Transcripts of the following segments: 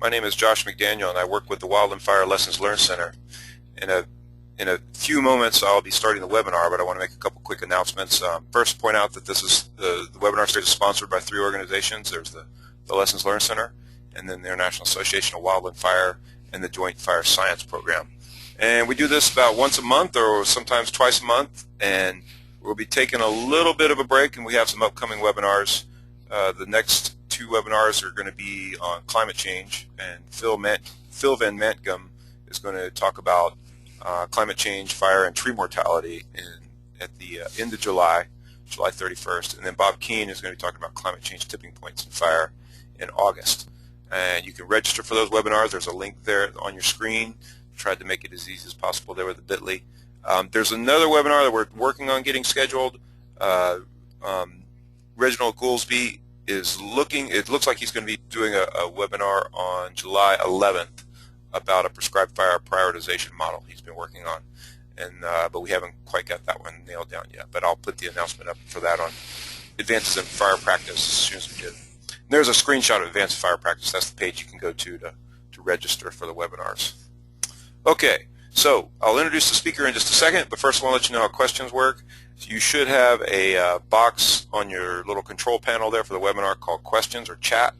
My name is Josh McDaniel, and I work with the Wildland Fire Lessons Learned Center. In a few moments, I'll be starting the webinar, but I want to make a couple quick announcements. First, point out that this is the webinar series is sponsored by 3 organizations. There's the Lessons Learned Center, and then the International Association of Wildland Fire, and the Joint Fire Science Program. And we do this about once a month, or sometimes twice a month, and we'll be taking a little bit of a break, and we have some upcoming webinars. The next 2 webinars are going to be on climate change, and Phil Van Mantgum is going to talk about climate change, fire, and tree mortality at the end of July 31st. And then Bob Keene is going to be talking about climate change tipping points in fire in August. And you can register for those webinars. There's a link there on your screen. Tried to make it as easy as possible there with the bit.ly. There's another webinar that we're working on getting scheduled. Reginald Goolsby is it looks like he's going to be doing a webinar on July 11th about a prescribed fire prioritization model he's been working on, and but we haven't quite got that one nailed down yet. But I'll put the announcement up for that on Advances in Fire Practice as soon as we get it. And there's a screenshot of Advanced Fire Practice. That's the page you can go to register for the webinars. Okay, so I'll introduce the speaker in just a second, but first I want to let you know how questions work. So you should have a box on your little control panel there for the webinar called questions or chat.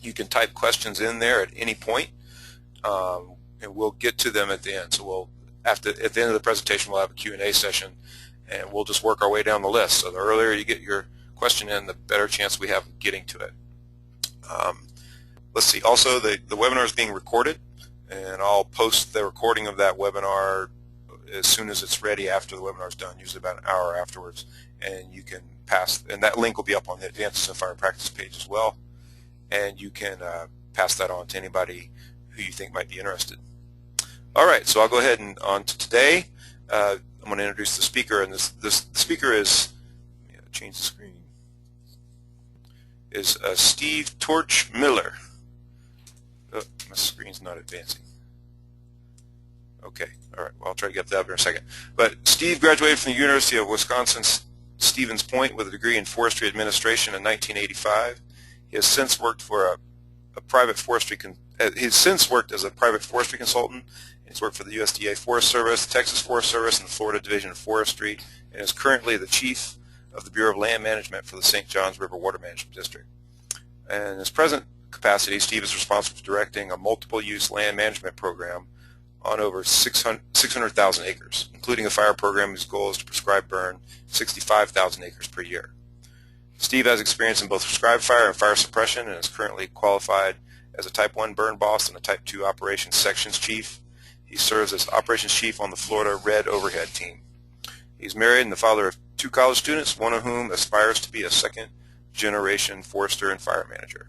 You can type questions in there at any point, and we'll get to them at the end. So at the end of the presentation, we'll have a Q&A session, and we'll just work our way down the list. So the earlier you get your question in, the better chance we have of getting to it. Let's see. Also, the webinar is being recorded, and I'll post the recording of that webinar as soon as it's ready after the webinar is done, usually about an hour afterwards. And you can and that link will be up on the Advances in Fire Practice page as well. And you can pass that on to anybody who you think might be interested. All right, so I'll go ahead and on to today. I'm going to introduce the speaker, and this speaker is, change the screen, is Steve Torch Miller. Oh, my screen's not advancing. Okay, all right, well, I'll try to get that up in a second. But Steve graduated from the University of Wisconsin-Stevens Point with a degree in forestry administration in 1985. He has since worked for a private forestry as a private forestry consultant. He's worked for the USDA Forest Service, the Texas Forest Service, and the Florida Division of Forestry, and is currently the chief of the Bureau of Land Management for the St. Johns River Water Management District. And in his present capacity, Steve is responsible for directing a multiple-use land management program on over 600,000 acres, including a fire program whose goal is to prescribe burn 65,000 acres per year. Steve has experience in both prescribed fire and fire suppression, and is currently qualified as a Type 1 burn boss and a Type 2 operations sections chief. He serves as operations chief on the Florida Red Overhead team. He's married and the father of 2 college students, one of whom aspires to be a second-generation forester and fire manager.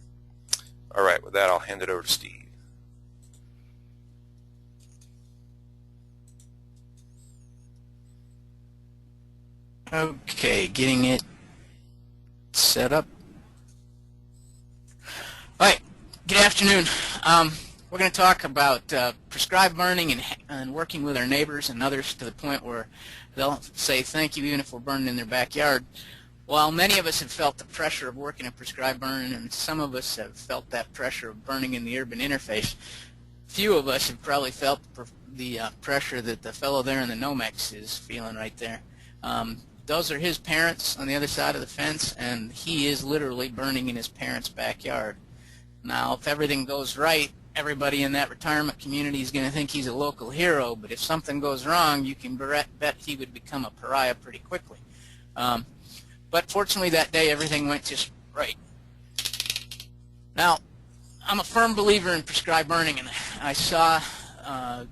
All right, with that, I'll hand it over to Steve. Okay, getting it set up. All right, good afternoon. We're going to talk about prescribed burning and working with our neighbors and others to the point where they'll say thank you even if we're burning in their backyard. While many of us have felt the pressure of working a prescribed burn, and some of us have felt that pressure of burning in the urban interface, few of us have probably felt the pressure that the fellow there in the Nomex is feeling right there. Those are his parents on the other side of the fence, and he is literally burning in his parents' backyard. Now, if everything goes right, everybody in that retirement community is going to think he's a local hero, but if something goes wrong, you can bet he would become a pariah pretty quickly. But fortunately that day everything went just right. Now, I'm a firm believer in prescribed burning, and I saw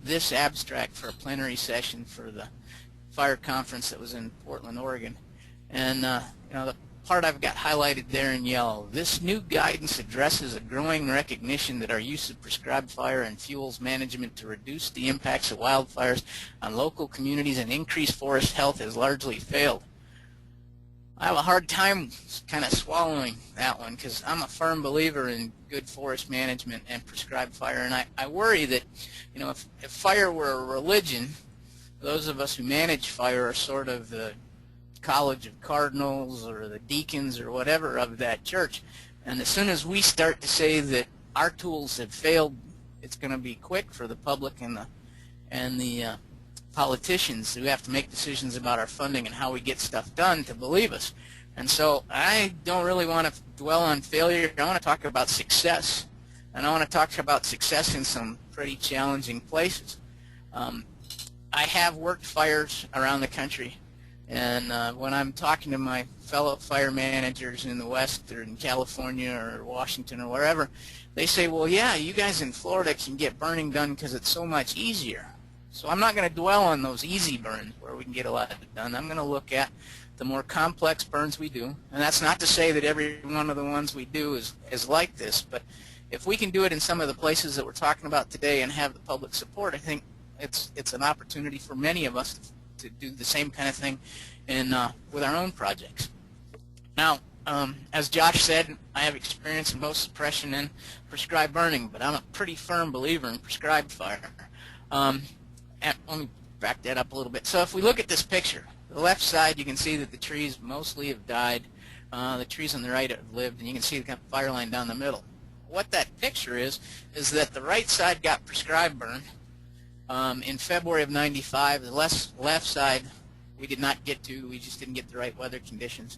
this abstract for a plenary session for the fire conference that was in Portland, Oregon, and the part I've got highlighted there in yellow. This new guidance addresses a growing recognition that our use of prescribed fire and fuels management to reduce the impacts of wildfires on local communities and increase forest health has largely failed. I have a hard time kind of swallowing that one because I'm a firm believer in good forest management and prescribed fire, and I worry that, if fire were a religion, those of us who manage fire are sort of the College of Cardinals or the deacons or whatever of that church, and as soon as we start to say that our tools have failed, it's going to be quick for the public and the politicians who have to make decisions about our funding and how we get stuff done to believe us. And so I don't really want to dwell on failure. I want to talk about success. And I want to talk about success in some pretty challenging places. I have worked fires around the country. And when I'm talking to my fellow fire managers in the West or in California or Washington or wherever, they say, well, yeah, you guys in Florida can get burning done because it's so much easier. So I'm not going to dwell on those easy burns where we can get a lot done. I'm going to look at the more complex burns we do. And that's not to say that every one of the ones we do is like this, but if we can do it in some of the places that we're talking about today and have the public support, I think it's an opportunity for many of us to do the same kind of thing with our own projects. Now, as Josh said, I have experience in both suppression and prescribed burning, but I'm a pretty firm believer in prescribed fire. And let me back that up a little bit. So if we look at this picture, the left side, you can see that the trees mostly have died. The trees on the right have lived, and you can see the fire line down the middle. What that picture is that the right side got prescribed burn in February of '95. The left side we did not get to. We just didn't get the right weather conditions.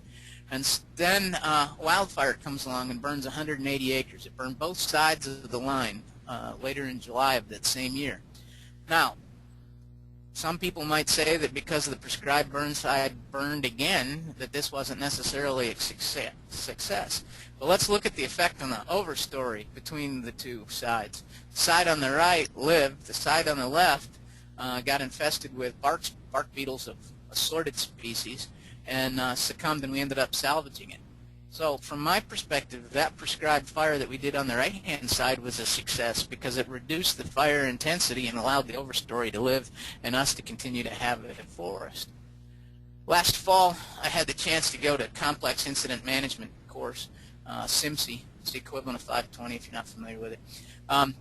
And then wildfire comes along and burns 180 acres. It burned both sides of the line later in July of that same year. Now, some people might say that because of the prescribed burn side burned again, that this wasn't necessarily a success. But let's look at the effect on the overstory between the two sides. The side on the right lived. The side on the left got infested with bark beetles of assorted species and succumbed, and we ended up salvaging it. So from my perspective, that prescribed fire that we did on the right-hand side was a success because it reduced the fire intensity and allowed the overstory to live and us to continue to have a forest. Last fall, I had the chance to go to a complex incident management course, SIMC. It's the equivalent of 520 if you're not familiar with it. And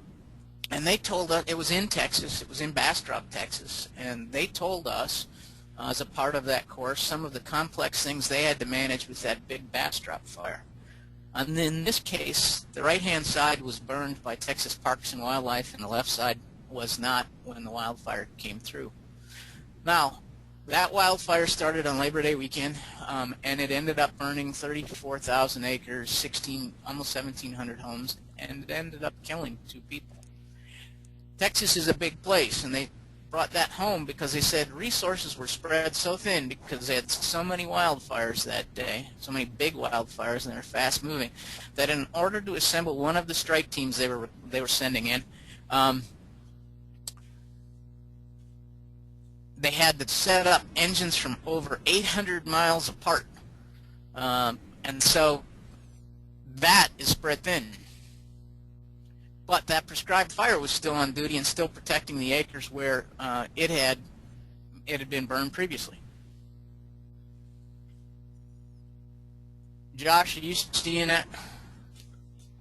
they told us, it was in Texas, it was in Bastrop, Texas, and they told us as a part of that course some of the complex things they had to manage with that big Bastrop fire. And in this case, the right-hand side was burned by Texas Parks and Wildlife, and the left side was not when the wildfire came through. Now, that wildfire started on Labor Day weekend, and it ended up burning 34,000 acres, almost 1,700 homes, and it ended up killing 2 people. Texas is a big place, and they brought that home because they said resources were spread so thin because they had so many wildfires that day, so many big wildfires, and they were fast moving, that in order to assemble one of the strike teams they were sending in, they had to set up engines from over 800 miles apart, and so that is spread thin. But that prescribed fire was still on duty and still protecting the acres where it had been burned previously. Josh, are you seeing that?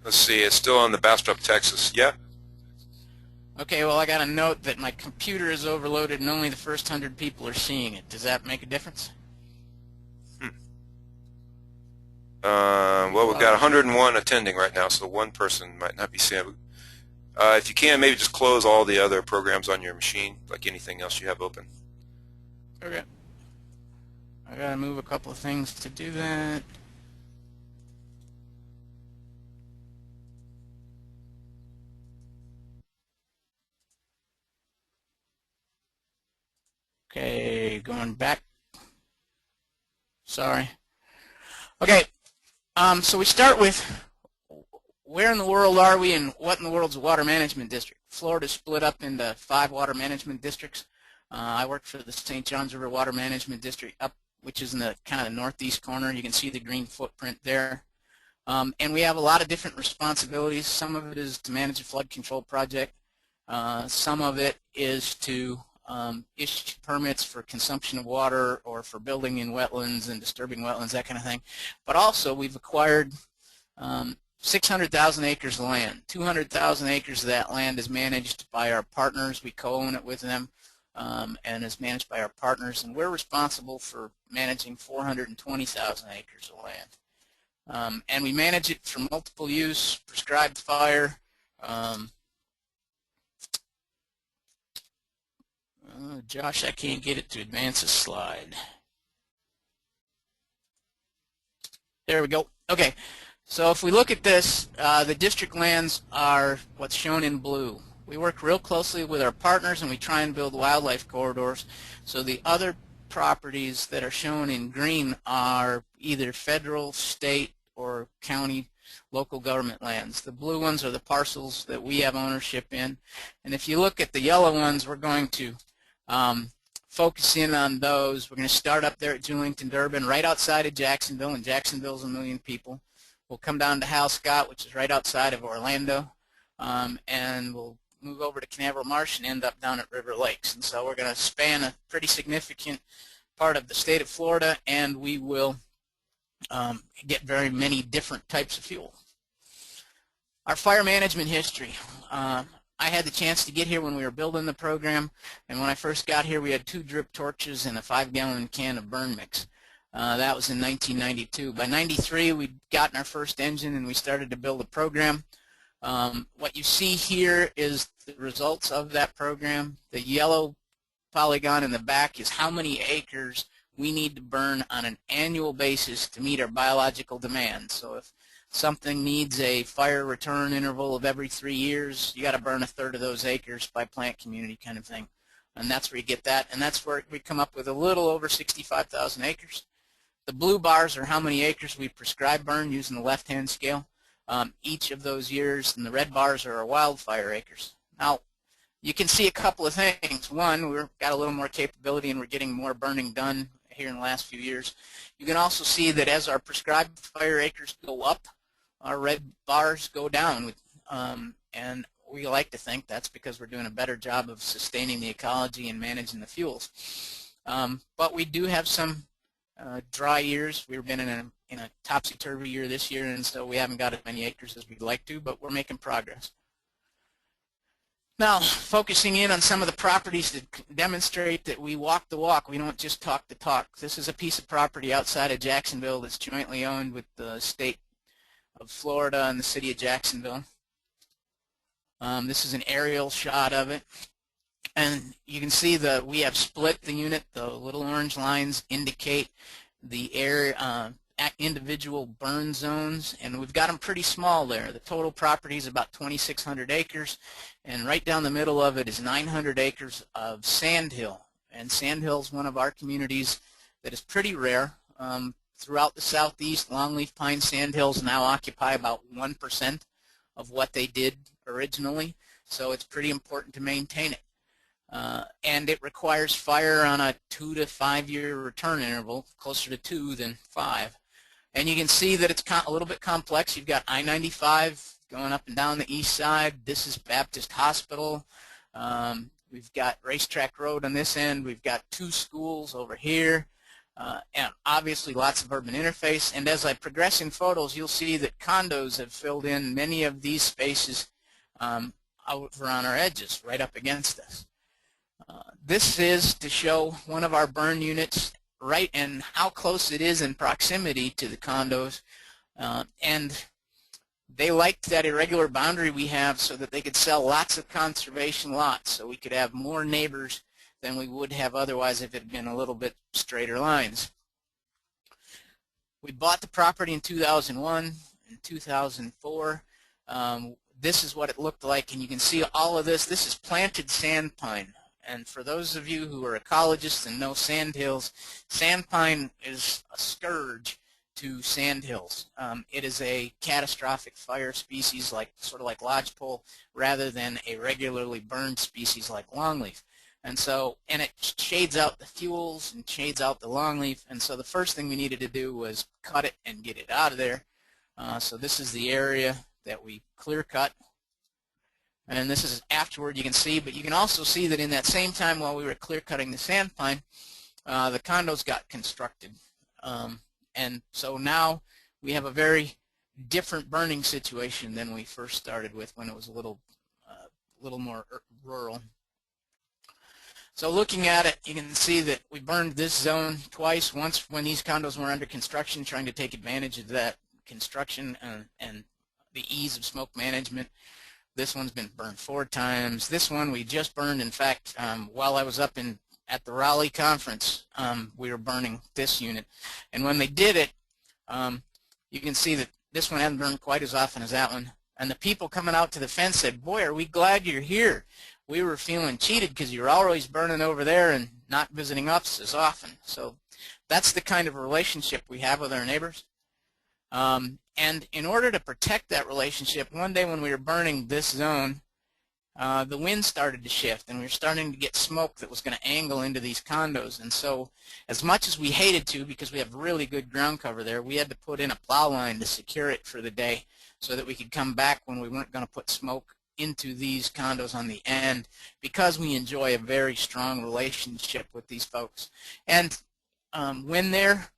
Let's see, it's still on the Bastrop, Texas. Yeah. Okay, well, I got a note that my computer is overloaded and only the first 100 people are seeing it. Does that make a difference? Well, we've got 101 attending right now, so one person might not be seeing it. If you can, maybe just close all the other programs on your machine, like anything else you have open. Okay. I gotta move a couple of things to do that. Okay, going back. Sorry. Okay, so we start with where in the world are we and what in the world's a water management district? Florida's split up into 5 water management districts. I work for the St. Johns River Water Management District, which is in the kind of northeast corner. You can see the green footprint there. And we have a lot of different responsibilities. Some of it is to manage a flood control project. Some of it is to issue permits for consumption of water or for building in wetlands and disturbing wetlands, that kind of thing. But also we've acquired 600,000 acres of land. 200,000 acres of that land is managed by our partners. We co-own it with them and is managed by our partners, and we're responsible for managing 420,000 acres of land. And we manage it for multiple use, prescribed fire, Um, Josh, I can't get it to advance a slide. There we go. Okay, so if we look at this, the district lands are what's shown in blue. We work real closely with our partners and we try and build wildlife corridors. So the other properties that are shown in green are either federal, state, or county local government lands. The blue ones are the parcels that we have ownership in. And if you look at the yellow ones, we're going to focus in on those. We're going to start up there at Julington, Durban, right outside of Jacksonville, and Jacksonville's 1 million people. We'll come down to Hal Scott, which is right outside of Orlando, and we'll move over to Canaveral Marsh and end up down at River Lakes. And so we're going to span a pretty significant part of the state of Florida, and we will get very many different types of fuel. Our fire management history. I had the chance to get here when we were building the program, and when I first got here we had 2 drip torches and a 5-gallon can of burn mix. That was in 1992. By 93 we'd gotten our first engine and we started to build a program. What you see here is the results of that program. The yellow polygon in the back is how many acres we need to burn on an annual basis to meet our biological demands. So if something needs a fire return interval of every 3 years, you got to burn 1/3 of those acres by plant community kind of thing. And that's where you get that, and that's where we come up with a little over 65,000 acres. The blue bars are how many acres we prescribe burn using the left-hand scale each of those years, and the red bars are our wildfire acres. Now, you can see a couple of things. One, we've got a little more capability and we're getting more burning done here in the last few years. You can also see that as our prescribed fire acres go up, our red bars go down, and we like to think that's because we're doing a better job of sustaining the ecology and managing the fuels. But we do have some dry years. We've been in a topsy-turvy year this year, and so we haven't got as many acres as we'd like to, but we're making progress. Now, focusing in on some of the properties that demonstrate that we walk the walk, we don't just talk the talk. This is a piece of property outside of Jacksonville that's jointly owned with the state of Florida and the city of Jacksonville. This is an aerial shot of it. And you can see that we have split the unit. The little orange lines indicate the area, individual burn zones, and we've got them pretty small there. The total property is about 2,600 acres, and right down the middle of it is 900 acres of sandhill. And sandhill is one of our communities that is pretty rare. Throughout the southeast, longleaf pine sandhills now occupy about 1% of what they did originally, so it's pretty important to maintain it. And it requires fire on a 2 to 5 year return interval, closer to 2 than 5. And you can see that it's a little bit complex. You've got I-95 going up and down the east side. This is Baptist Hospital. We've got Racetrack Road on this end. We've got 2 schools over here. And obviously lots of urban interface. And as I progress in photos, you'll see that condos have filled in many of these spaces over on our edges, right up against us. This is to show one of our burn units, right, and how close it is in proximity to the condos. And they liked that irregular boundary we have so that they could sell lots of conservation lots, so we could have more neighbors than we would have otherwise if it had been a little bit straighter lines. We bought the property in 2001 and 2004. This is what it looked like, and you can see all of this. This is planted sand pine. And for those of you who are ecologists and know sandhills, sand pine is a scourge to sandhills. It is a catastrophic fire species, sort of like lodgepole, rather than a regularly burned species like longleaf. And it shades out the fuels and shades out the longleaf. And so the first thing we needed to do was cut it and get it out of there. So this is the area that we clear cut. And this is afterward, you can see, but you can also see that in that same time while we were clear cutting the sand pine, the condos got constructed. And so now we have a very different burning situation than we first started with when it was a little more rural. So looking at it, you can see that we burned this zone twice, once when these condos were under construction, trying to take advantage of that construction and the ease of smoke management. This one's been burned 4 times. This one we just burned. In fact, while I was up at the Raleigh conference, we were burning this unit. And when they did it, you can see that this one hasn't burned quite as often as that one. And the people coming out to the fence said, "Boy, are we glad you're here. We were feeling cheated because you're always burning over there and not visiting us as often." So that's the kind of relationship we have with our neighbors. And in order to protect that relationship, one day when we were burning this zone, the wind started to shift, and we were starting to get smoke that was going to angle into these condos. And so as much as we hated to, because we have really good ground cover there, we had to put in a plow line to secure it for the day so that we could come back when we weren't going to put smoke into these condos on the end, because we enjoy a very strong relationship with these folks. And when they're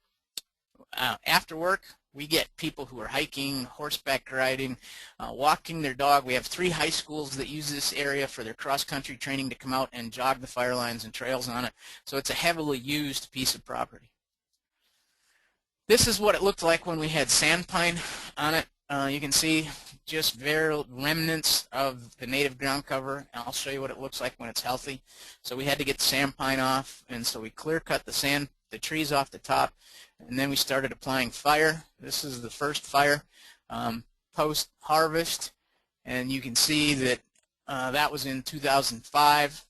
after work, we get people who are hiking, horseback riding, walking their dog. We have 3 high schools that use this area for their cross-country training to come out and jog the fire lines and trails on it. So it's a heavily used piece of property. This is what it looked like when we had sand pine on it. You can see just very remnants of the native ground cover. I'll show you what it looks like when it's healthy. So we had to get the sand pine off, and so we clear cut the trees off the top, and then we started applying fire. This is the first fire post-harvest, and you can see that that was in 2005.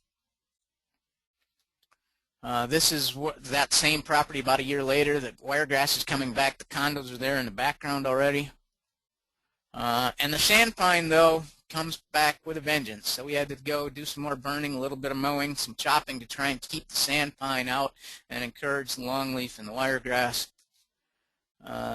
This is that same property about a year later. The wiregrass is coming back. The condos are there in the background already. And the sand pine, though, comes back with a vengeance. So we had to go do some more burning, a little bit of mowing, some chopping to try and keep the sand pine out and encourage the longleaf and the wiregrass.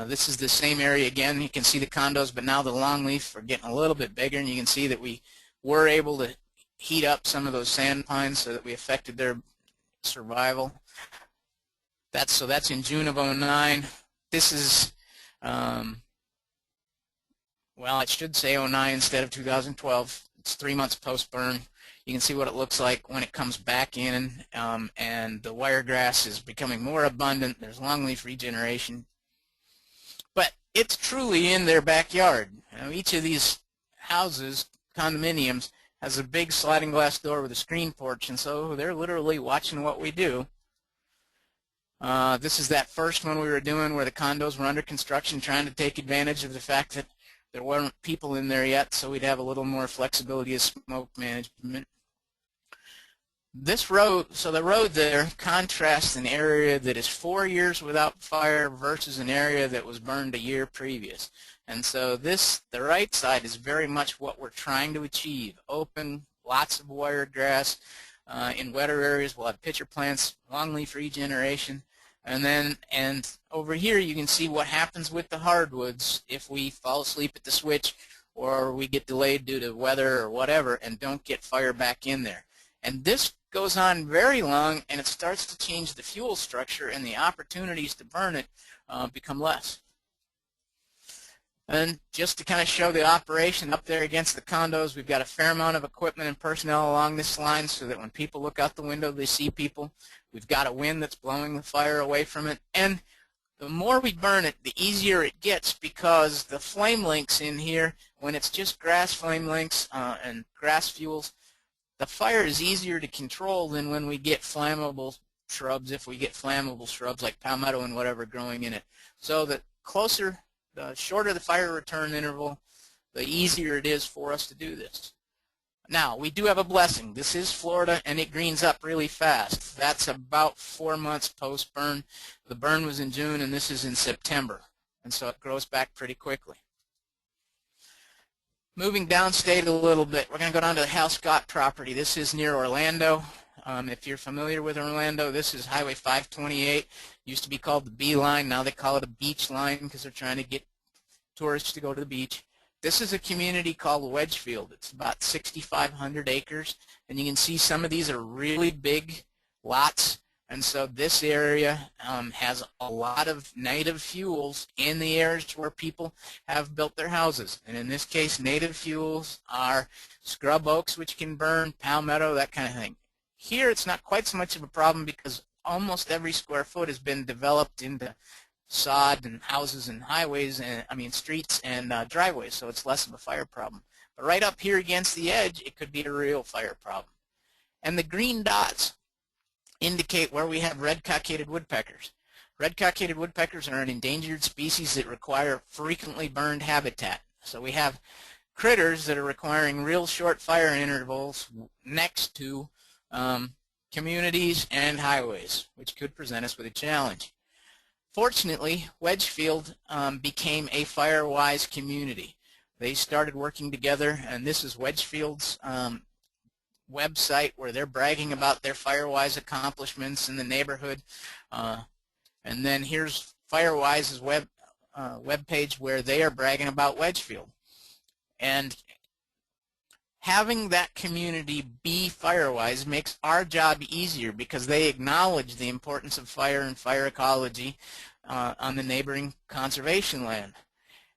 This is the same area again. You can see the condos, but now the longleaf are getting a little bit bigger, and you can see that we were able to heat up some of those sand pines so that we affected their survival. That's in June of '09. This is well, it should say '09 instead of 2012. It's 3 months post-burn. You can see what it looks like when it comes back in, and the wiregrass is becoming more abundant. There's longleaf regeneration. But it's truly in their backyard. Each of these houses, condominiums, has a big sliding glass door with a screen porch, and so they're literally watching what we do. This is that first one we were doing where the condos were under construction, trying to take advantage of the fact that there weren't people in there yet, so we'd have a little more flexibility of smoke management. This road, so the road there contrasts an area that is 4 years without fire versus an area that was burned a year previous. And so the right side is very much what we're trying to achieve. Open, lots of wiregrass. In wetter areas we'll have pitcher plants, longleaf regeneration. And over here you can see what happens with the hardwoods if we fall asleep at the switch or we get delayed due to weather or whatever and don't get fire back in there. And this goes on very long, and it starts to change the fuel structure, and the opportunities to burn it become less. And just to kind of show the operation up there against the condos, we've got a fair amount of equipment and personnel along this line so that when people look out the window, they see people. We've got a wind that's blowing the fire away from it. And the more we burn it, the easier it gets, because the flame links in here, when it's just grass flame links and grass fuels, the fire is easier to control than when we get flammable shrubs, if we get flammable shrubs like palmetto and whatever growing in it. So the shorter the fire return interval, the easier it is for us to do this. Now, we do have a blessing. This is Florida, and it greens up really fast. That's about 4 months post-burn. The burn was in June, and this is in September, and so it grows back pretty quickly. Moving downstate a little bit, we're going to go down to the Hal Scott property. This is near Orlando. If you're familiar with Orlando, this is Highway 528. Used to be called the B line. Now they call it a beach line because they're trying to get tourists to go to the beach. This is a community called Wedgefield. It's about 6,500 acres, and you can see some of these are really big lots. And so this area has a lot of native fuels in the areas where people have built their houses. And in this case, native fuels are scrub oaks, which can burn, palmetto, that kind of thing. Here it's not quite so much of a problem because almost every square foot has been developed into sod and houses and highways, and streets and driveways, so it's less of a fire problem. But right up here against the edge, it could be a real fire problem. And the green dots indicate where we have red cockaded woodpeckers. Red cockaded woodpeckers are an endangered species that require frequently burned habitat. So we have critters that are requiring real short fire intervals next to communities and highways, which could present us with a challenge. Fortunately, Wedgefield became a fire-wise community. They started working together, and this is Wedgefield's website where they're bragging about their fire-wise accomplishments in the neighborhood. And then here's Firewise's web page where they are bragging about Wedgefield. And having that community be Firewise makes our job easier because they acknowledge the importance of fire and fire ecology on the neighboring conservation land.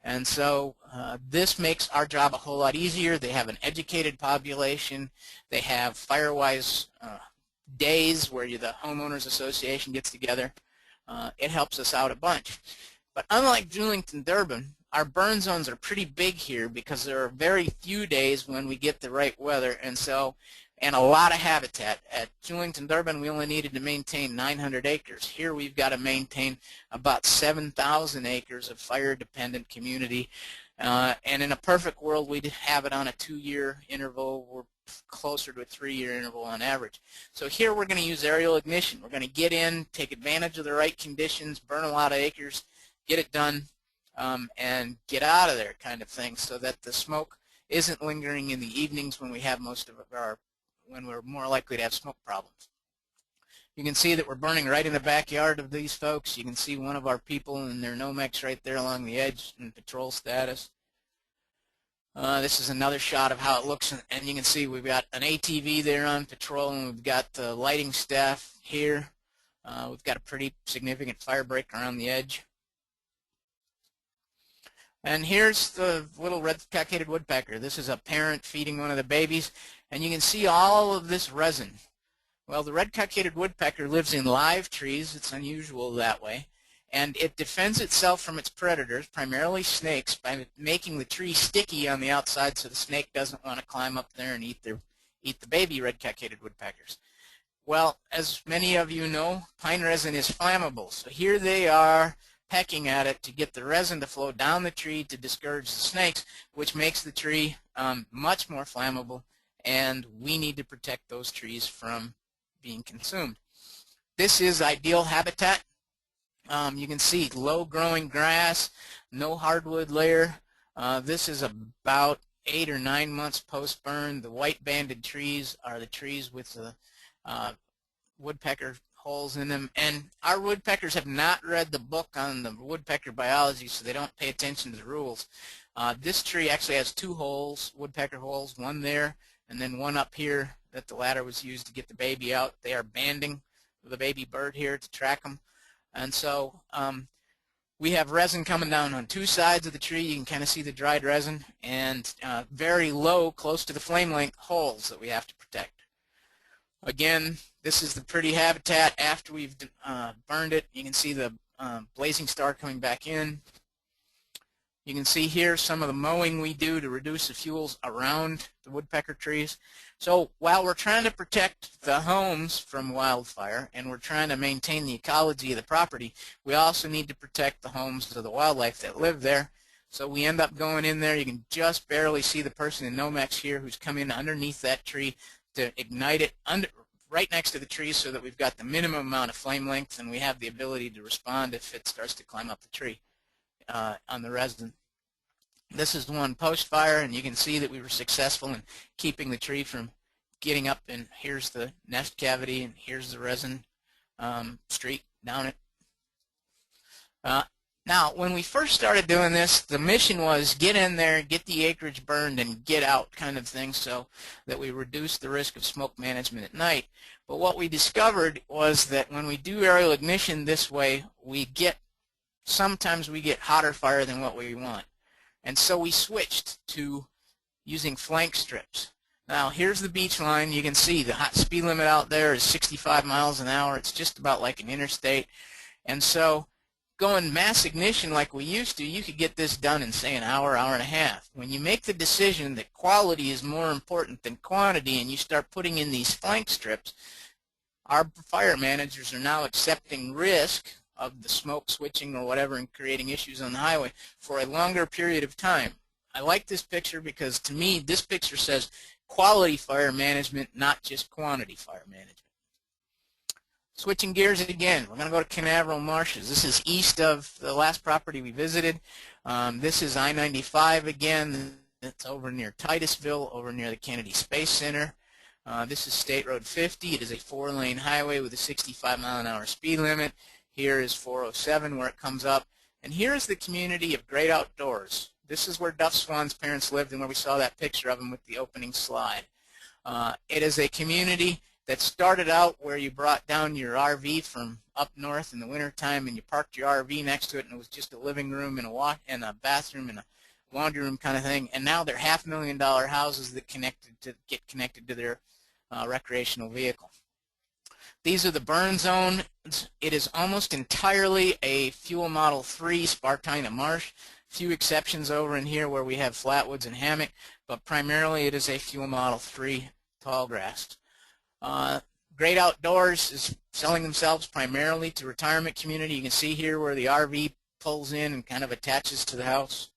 And so this makes our job a whole lot easier. They have an educated population. They have Firewise days where the homeowners association gets together. It helps us out a bunch. But unlike Julington, Durban, our burn zones are pretty big here because there are very few days when we get the right weather, and a lot of habitat. At Julington, Durban, we only needed to maintain 900 acres. Here we've got to maintain about 7,000 acres of fire-dependent community. And in a perfect world, we'd have it on a 2-year interval. We're closer to a 3-year interval on average. So here we're going to use aerial ignition. We're going to get in, take advantage of the right conditions, burn a lot of acres, get it done, and get out of there kind of thing so that the smoke isn't lingering in the evenings when we have when we're more likely to have smoke problems. You can see that we're burning right in the backyard of these folks. You can see one of our people in their Nomex right there along the edge in patrol status. This is another shot of how it looks, and you can see we've got an ATV there on patrol, and we've got the lighting staff here. We've got a pretty significant fire break around the edge. And here's the little red cockaded woodpecker. This is a parent feeding one of the babies, and you can see all of this resin. Well, the red cockaded woodpecker lives in live trees. It's unusual that way. And it defends itself from its predators, primarily snakes, by making the tree sticky on the outside so the snake doesn't want to climb up there and eat the baby red cockaded woodpeckers. Well, as many of you know, pine resin is flammable. So here they are pecking at it to get the resin to flow down the tree to discourage the snakes, which makes the tree much more flammable, and we need to protect those trees from being consumed. This is ideal habitat. You can see low-growing grass, no hardwood layer. This is about 8 or 9 months post-burn. The white-banded trees are the trees with the woodpecker holes in them. And our woodpeckers have not read the book on the woodpecker biology, so they don't pay attention to the rules. This tree actually has 2 holes, woodpecker holes, one there and then one up here that the ladder was used to get the baby out. They are banding the baby bird here to track them. And so we have resin coming down on 2 sides of the tree. You can kind of see the dried resin, and very low, close to the flame length holes that we have to protect. Again, this is the pretty habitat after we've burned it. You can see the blazing star coming back in. You can see here some of the mowing we do to reduce the fuels around the woodpecker trees. So while we're trying to protect the homes from wildfire and we're trying to maintain the ecology of the property, we also need to protect the homes of the wildlife that live there. So we end up going in there. You can just barely see the person in Nomex here who's come in underneath that tree to ignite it right next to the tree so that we've got the minimum amount of flame length and we have the ability to respond if it starts to climb up the tree on the resin. This is one post-fire, and you can see that we were successful in keeping the tree from getting up, and here's the nest cavity, and here's the resin streak down it. Now, when we first started doing this, the mission was get in there, get the acreage burned, and get out kind of thing so that we reduce the risk of smoke management at night. But what we discovered was that when we do aerial ignition this way, sometimes we get hotter fire than what we want. And so we switched to using flank strips. Now here's the beach line. You can see the hot speed limit out there is 65 miles an hour. It's just about like an interstate. And so going mass ignition like we used to, you could get this done in, say, an hour, hour and a half. When you make the decision that quality is more important than quantity and you start putting in these flank strips, our fire managers are now accepting risk of the smoke switching or whatever and creating issues on the highway for a longer period of time. I like this picture because, to me, this picture says quality fire management, not just quantity fire management. Switching gears again, we're going to go to Canaveral Marshes. This is east of the last property we visited. This is I-95 again. It's over near Titusville, over near the Kennedy Space Center. This is State Road 50. It is a 4-lane highway with a 65-mile-an-hour speed limit. Here is 407 where it comes up. And here is the community of Great Outdoors. This is where Duff Swan's parents lived and where we saw that picture of him with the opening slide. It is a community that started out where you brought down your RV from up north in the wintertime and you parked your RV next to it and it was just a living room and a bathroom and a laundry room kind of thing. And now they're $500,000 houses that get connected to their recreational vehicle. These are the burn zones. It is almost entirely a Fuel Model 3 Spartina marsh. Few exceptions over in here where we have flatwoods and hammock, but primarily it is a Fuel Model 3 tall grass. Great Outdoors is selling themselves primarily to retirement community. You can see here where the RV pulls in and kind of attaches to the house.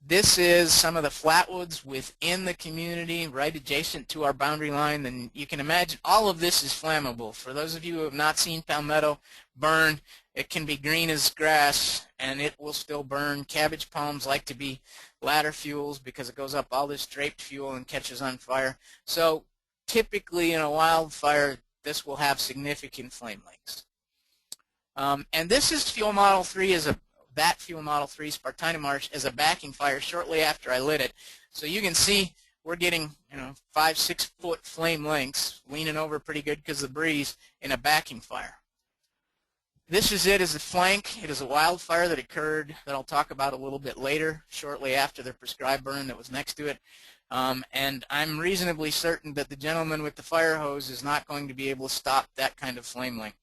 This is some of the flatwoods within the community right adjacent to our boundary line, and you can imagine all of this is flammable. For those of you who have not seen palmetto burn, it can be green as grass and it will still burn. Cabbage palms like to be ladder fuels because it goes up all this draped fuel and catches on fire. So typically in a wildfire, this will have significant flame lengths. And this is Fuel Model 3 that Fuel Model 3 Spartina Marsh as a backing fire shortly after I lit it. So you can see we're getting 5-6 foot flame lengths, leaning over pretty good because of the breeze, in a backing fire. This is it as a flank. It is a wildfire that occurred that I'll talk about a little bit later, shortly after the prescribed burn that was next to it. And I'm reasonably certain that the gentleman with the fire hose is not going to be able to stop that kind of flame length.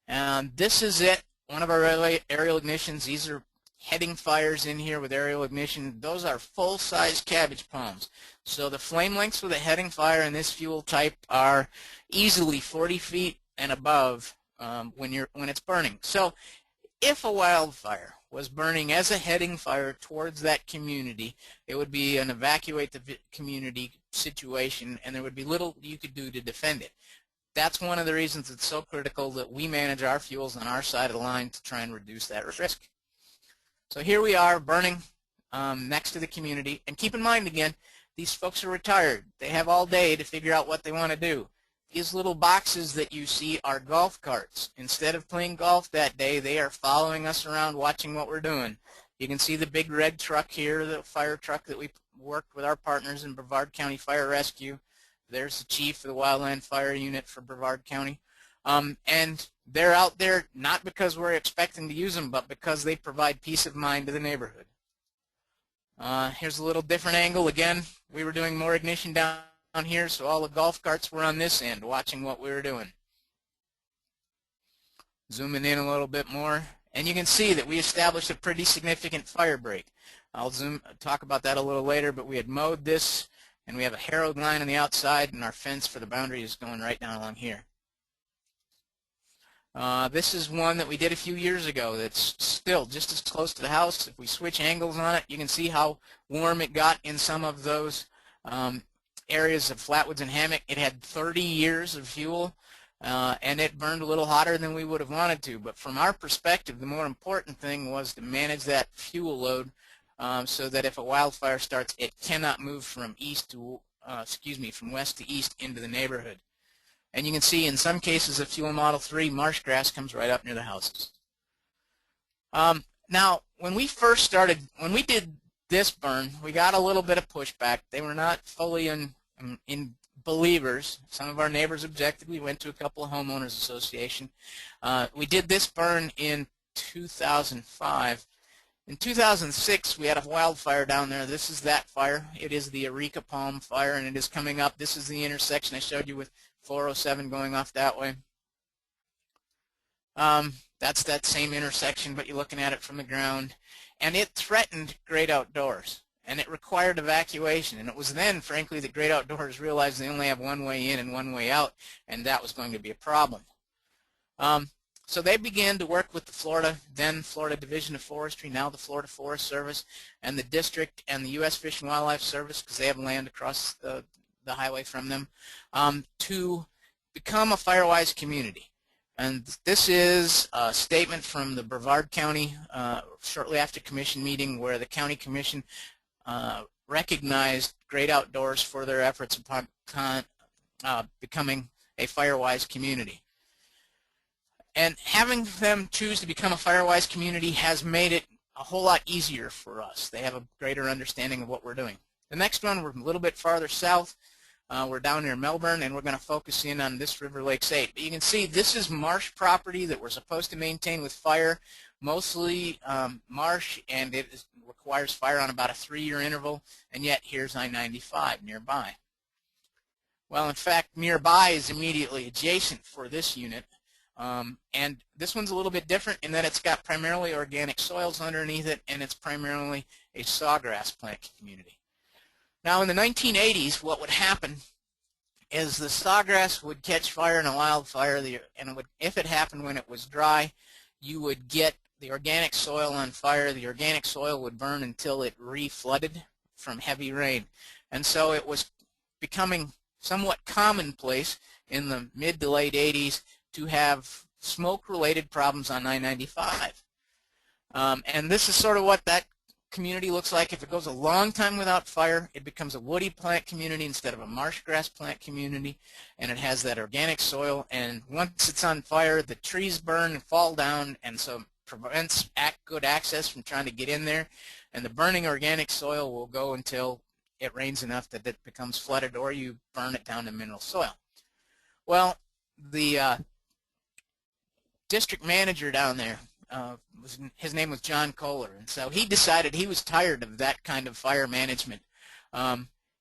And this is it, one of our aerial ignitions. These are heading fires in here with aerial ignition. Those are full-size cabbage palms. So the flame lengths with a heading fire in this fuel type are easily 40 feet and above when it's burning. So if a wildfire was burning as a heading fire towards that community, it would be an evacuate the community situation, and there would be little you could do to defend it. That's one of the reasons it's so critical that we manage our fuels on our side of the line to try and reduce that risk. So here we are burning next to the community. And keep in mind again, these folks are retired. They have all day to figure out what they want to do. These little boxes that you see are golf carts. Instead of playing golf that day, they are following us around watching what we're doing. You can see the big red truck here, the fire truck that we worked with our partners in Brevard County Fire Rescue. There's the chief of the Wildland Fire Unit for Brevard County. And they're out there not because we're expecting to use them, but because they provide peace of mind to the neighborhood. Here's a little different angle. Again, we were doing more ignition down here, so all the golf carts were on this end watching what we were doing. Zooming in a little bit more, and you can see that we established a pretty significant fire break. I'll talk about that a little later, but we had mowed this, and we have a harrowed line on the outside, and our fence for the boundary is going right down along here. This is one that we did a few years ago that's still just as close to the house. If we switch angles on it, you can see how warm it got in some of those areas of flatwoods and hammock. It had 30 years of fuel, and it burned a little hotter than we would have wanted to. But from our perspective, the more important thing was to manage that fuel load so that if a wildfire starts, it cannot move from from west to east into the neighborhood. And you can see in some cases a Fuel Model 3 marsh grass comes right up near the houses. Now, when we did this burn, we got a little bit of pushback. They were not fully in believers. Some of our neighbors objected. We went to a couple of homeowners association. We did this burn in 2005. In 2006, we had a wildfire down there. This is that fire. It is the Areca palm fire, and it is coming up. This is the intersection I showed you with 407 going off that way. That's that same intersection, but you're looking at it from the ground. And it threatened great outdoors, and it required evacuation. And it was then, frankly, that great outdoors realized they only have one way in and one way out, and that was going to be a problem. So they began to work with the then Florida Division of Forestry, now the Florida Forest Service, and the district and the U.S. Fish and Wildlife Service, because they have land across the highway from them, to become a Firewise community. And this is a statement from the Brevard County shortly after commission meeting, where the county commission recognized Great Outdoors for their efforts upon becoming a Firewise community. And having them choose to become a Firewise community has made it a whole lot easier for us. They have a greater understanding of what we're doing. The next one, we're a little bit farther south. We're down near Melbourne, and we're going to focus in on this River Lakes 8. But you can see this is marsh property that we're supposed to maintain with fire, mostly marsh, and it requires fire on about a 3-year interval, and yet here's I-95 nearby. Well, in fact, nearby is immediately adjacent for this unit. And this one's a little bit different in that it's got primarily organic soils underneath it, and it's primarily a sawgrass plant community. Now, in the 1980s, what would happen is the sawgrass would catch fire in a wildfire, and if it happened when it was dry, you would get the organic soil on fire. The organic soil would burn until it re-flooded from heavy rain. And so it was becoming somewhat commonplace in the mid to late 80s to have smoke-related problems on I-95. And this is sort of what that community looks like. If it goes a long time without fire, it becomes a woody plant community instead of a marsh grass plant community, and it has that organic soil. And once it's on fire, the trees burn and fall down, and so it prevents good access from trying to get in there. And the burning organic soil will go until it rains enough that it becomes flooded, or you burn it down to mineral soil. Well, the district manager down there, his name was John Kohler, and so he decided he was tired of that kind of fire management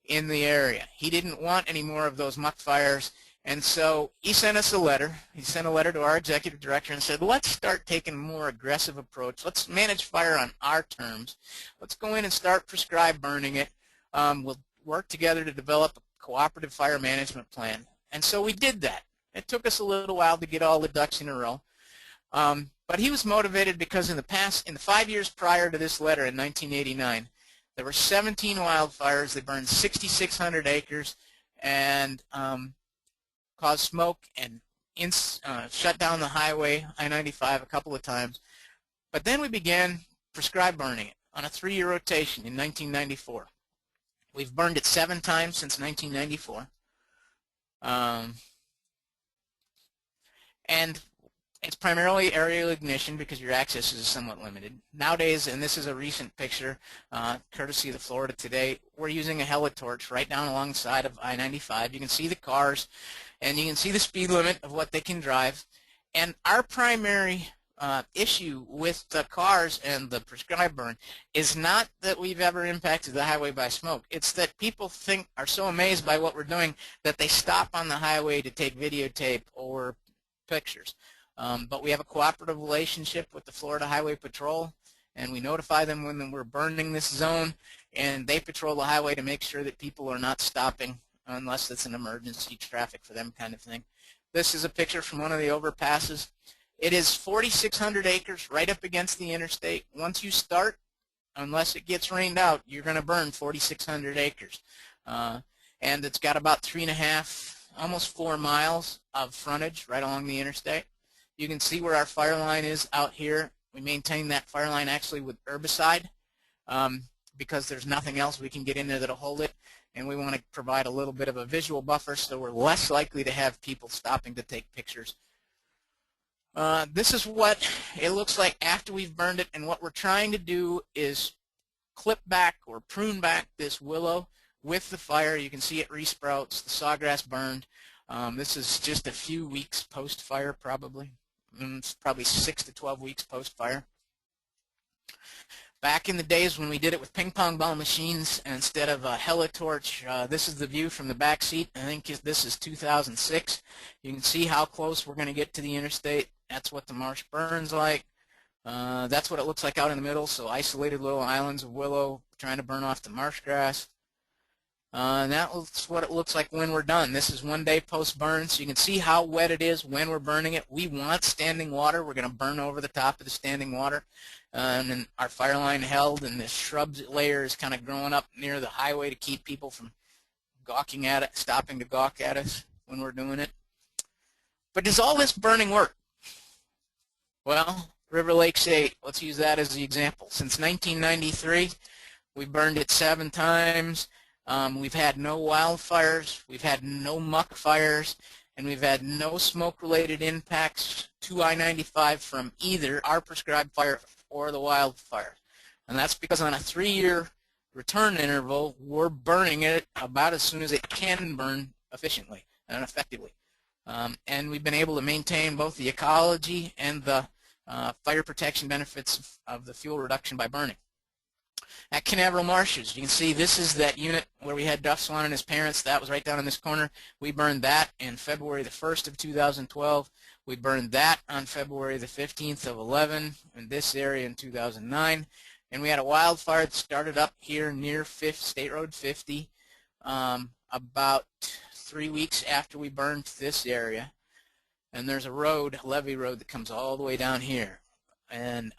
in the area. He didn't want any more of those muck fires, and so he sent us a letter. He sent a letter to our executive director and said, let's start taking a more aggressive approach. Let's manage fire on our terms. Let's go in and start prescribed burning it. We'll work together to develop a cooperative fire management plan. And so we did that. It took us a little while to get all the ducks in a row. But he was motivated because in the 5 years prior to this letter in 1989, there were 17 wildfires. They burned 6,600 acres and caused smoke and shut down the highway, I-95, a couple of times. But then we began prescribed burning it on a 3-year rotation in 1994. We've burned it 7 times since 1994. And it's primarily aerial ignition because your access is somewhat limited. Nowadays, and this is a recent picture, courtesy of the Florida Today, we're using a helitorch right down alongside of I-95. You can see the cars, and you can see the speed limit of what they can drive. And our primary issue with the cars and the prescribed burn is not that we've ever impacted the highway by smoke. It's that people are so amazed by what we're doing that they stop on the highway to take videotape or pictures. But we have a cooperative relationship with the Florida Highway Patrol, and we notify them when we're burning this zone, and they patrol the highway to make sure that people are not stopping unless it's an emergency traffic for them kind of thing. This is a picture from one of the overpasses. It is 4,600 acres right up against the interstate. Once you start, unless it gets rained out, you're going to burn 4,600 acres. And it's got about 3.5, almost 4 miles of frontage right along the interstate. You can see where our fire line is out here. We maintain that fire line actually with herbicide because there's nothing else we can get in there that'll hold it, and we want to provide a little bit of a visual buffer so we're less likely to have people stopping to take pictures. This is what it looks like after we've burned it, and what we're trying to do is clip back or prune back this willow with the fire. You can see it resprouts, the sawgrass burned. This is just a few weeks post-fire probably. It's probably 6 to 12 weeks post-fire. Back in the days when we did it with ping pong ball machines instead of a helitorch, this is the view from the back seat. I think this is 2006. You can see how close we're going to get to the interstate. That's what the marsh burns like. That's what it looks like out in the middle, so isolated little islands of willow trying to burn off the marsh grass. And that's what it looks like when we're done. This is 1 day post-burn, so you can see how wet it is when we're burning it. We want standing water. We're going to burn over the top of the standing water. And then our fire line held, and this shrub layer is kind of growing up near the highway to keep people from gawking at it, stopping to gawk at us when we're doing it. But does all this burning work? Well, River Lakes 8, let's use that as the example. Since 1993, we burned it 7 times. We've had no wildfires, we've had no muck fires, and we've had no smoke-related impacts to I-95 from either our prescribed fire or the wildfire. And that's because on a 3-year return interval, we're burning it about as soon as it can burn efficiently and effectively. And we've been able to maintain both the ecology and the fire protection benefits of the fuel reduction by burning. At Canaveral Marshes, you can see this is that unit where we had Duff Swan and his parents. That was right down in this corner. We burned that in February the 1st of 2012. We burned that on February the 15th of 11 in this area in 2009. And we had a wildfire that started up here near State Road 50 about 3 weeks after we burned this area. And there's a road, a levee road, that comes all the way down here. And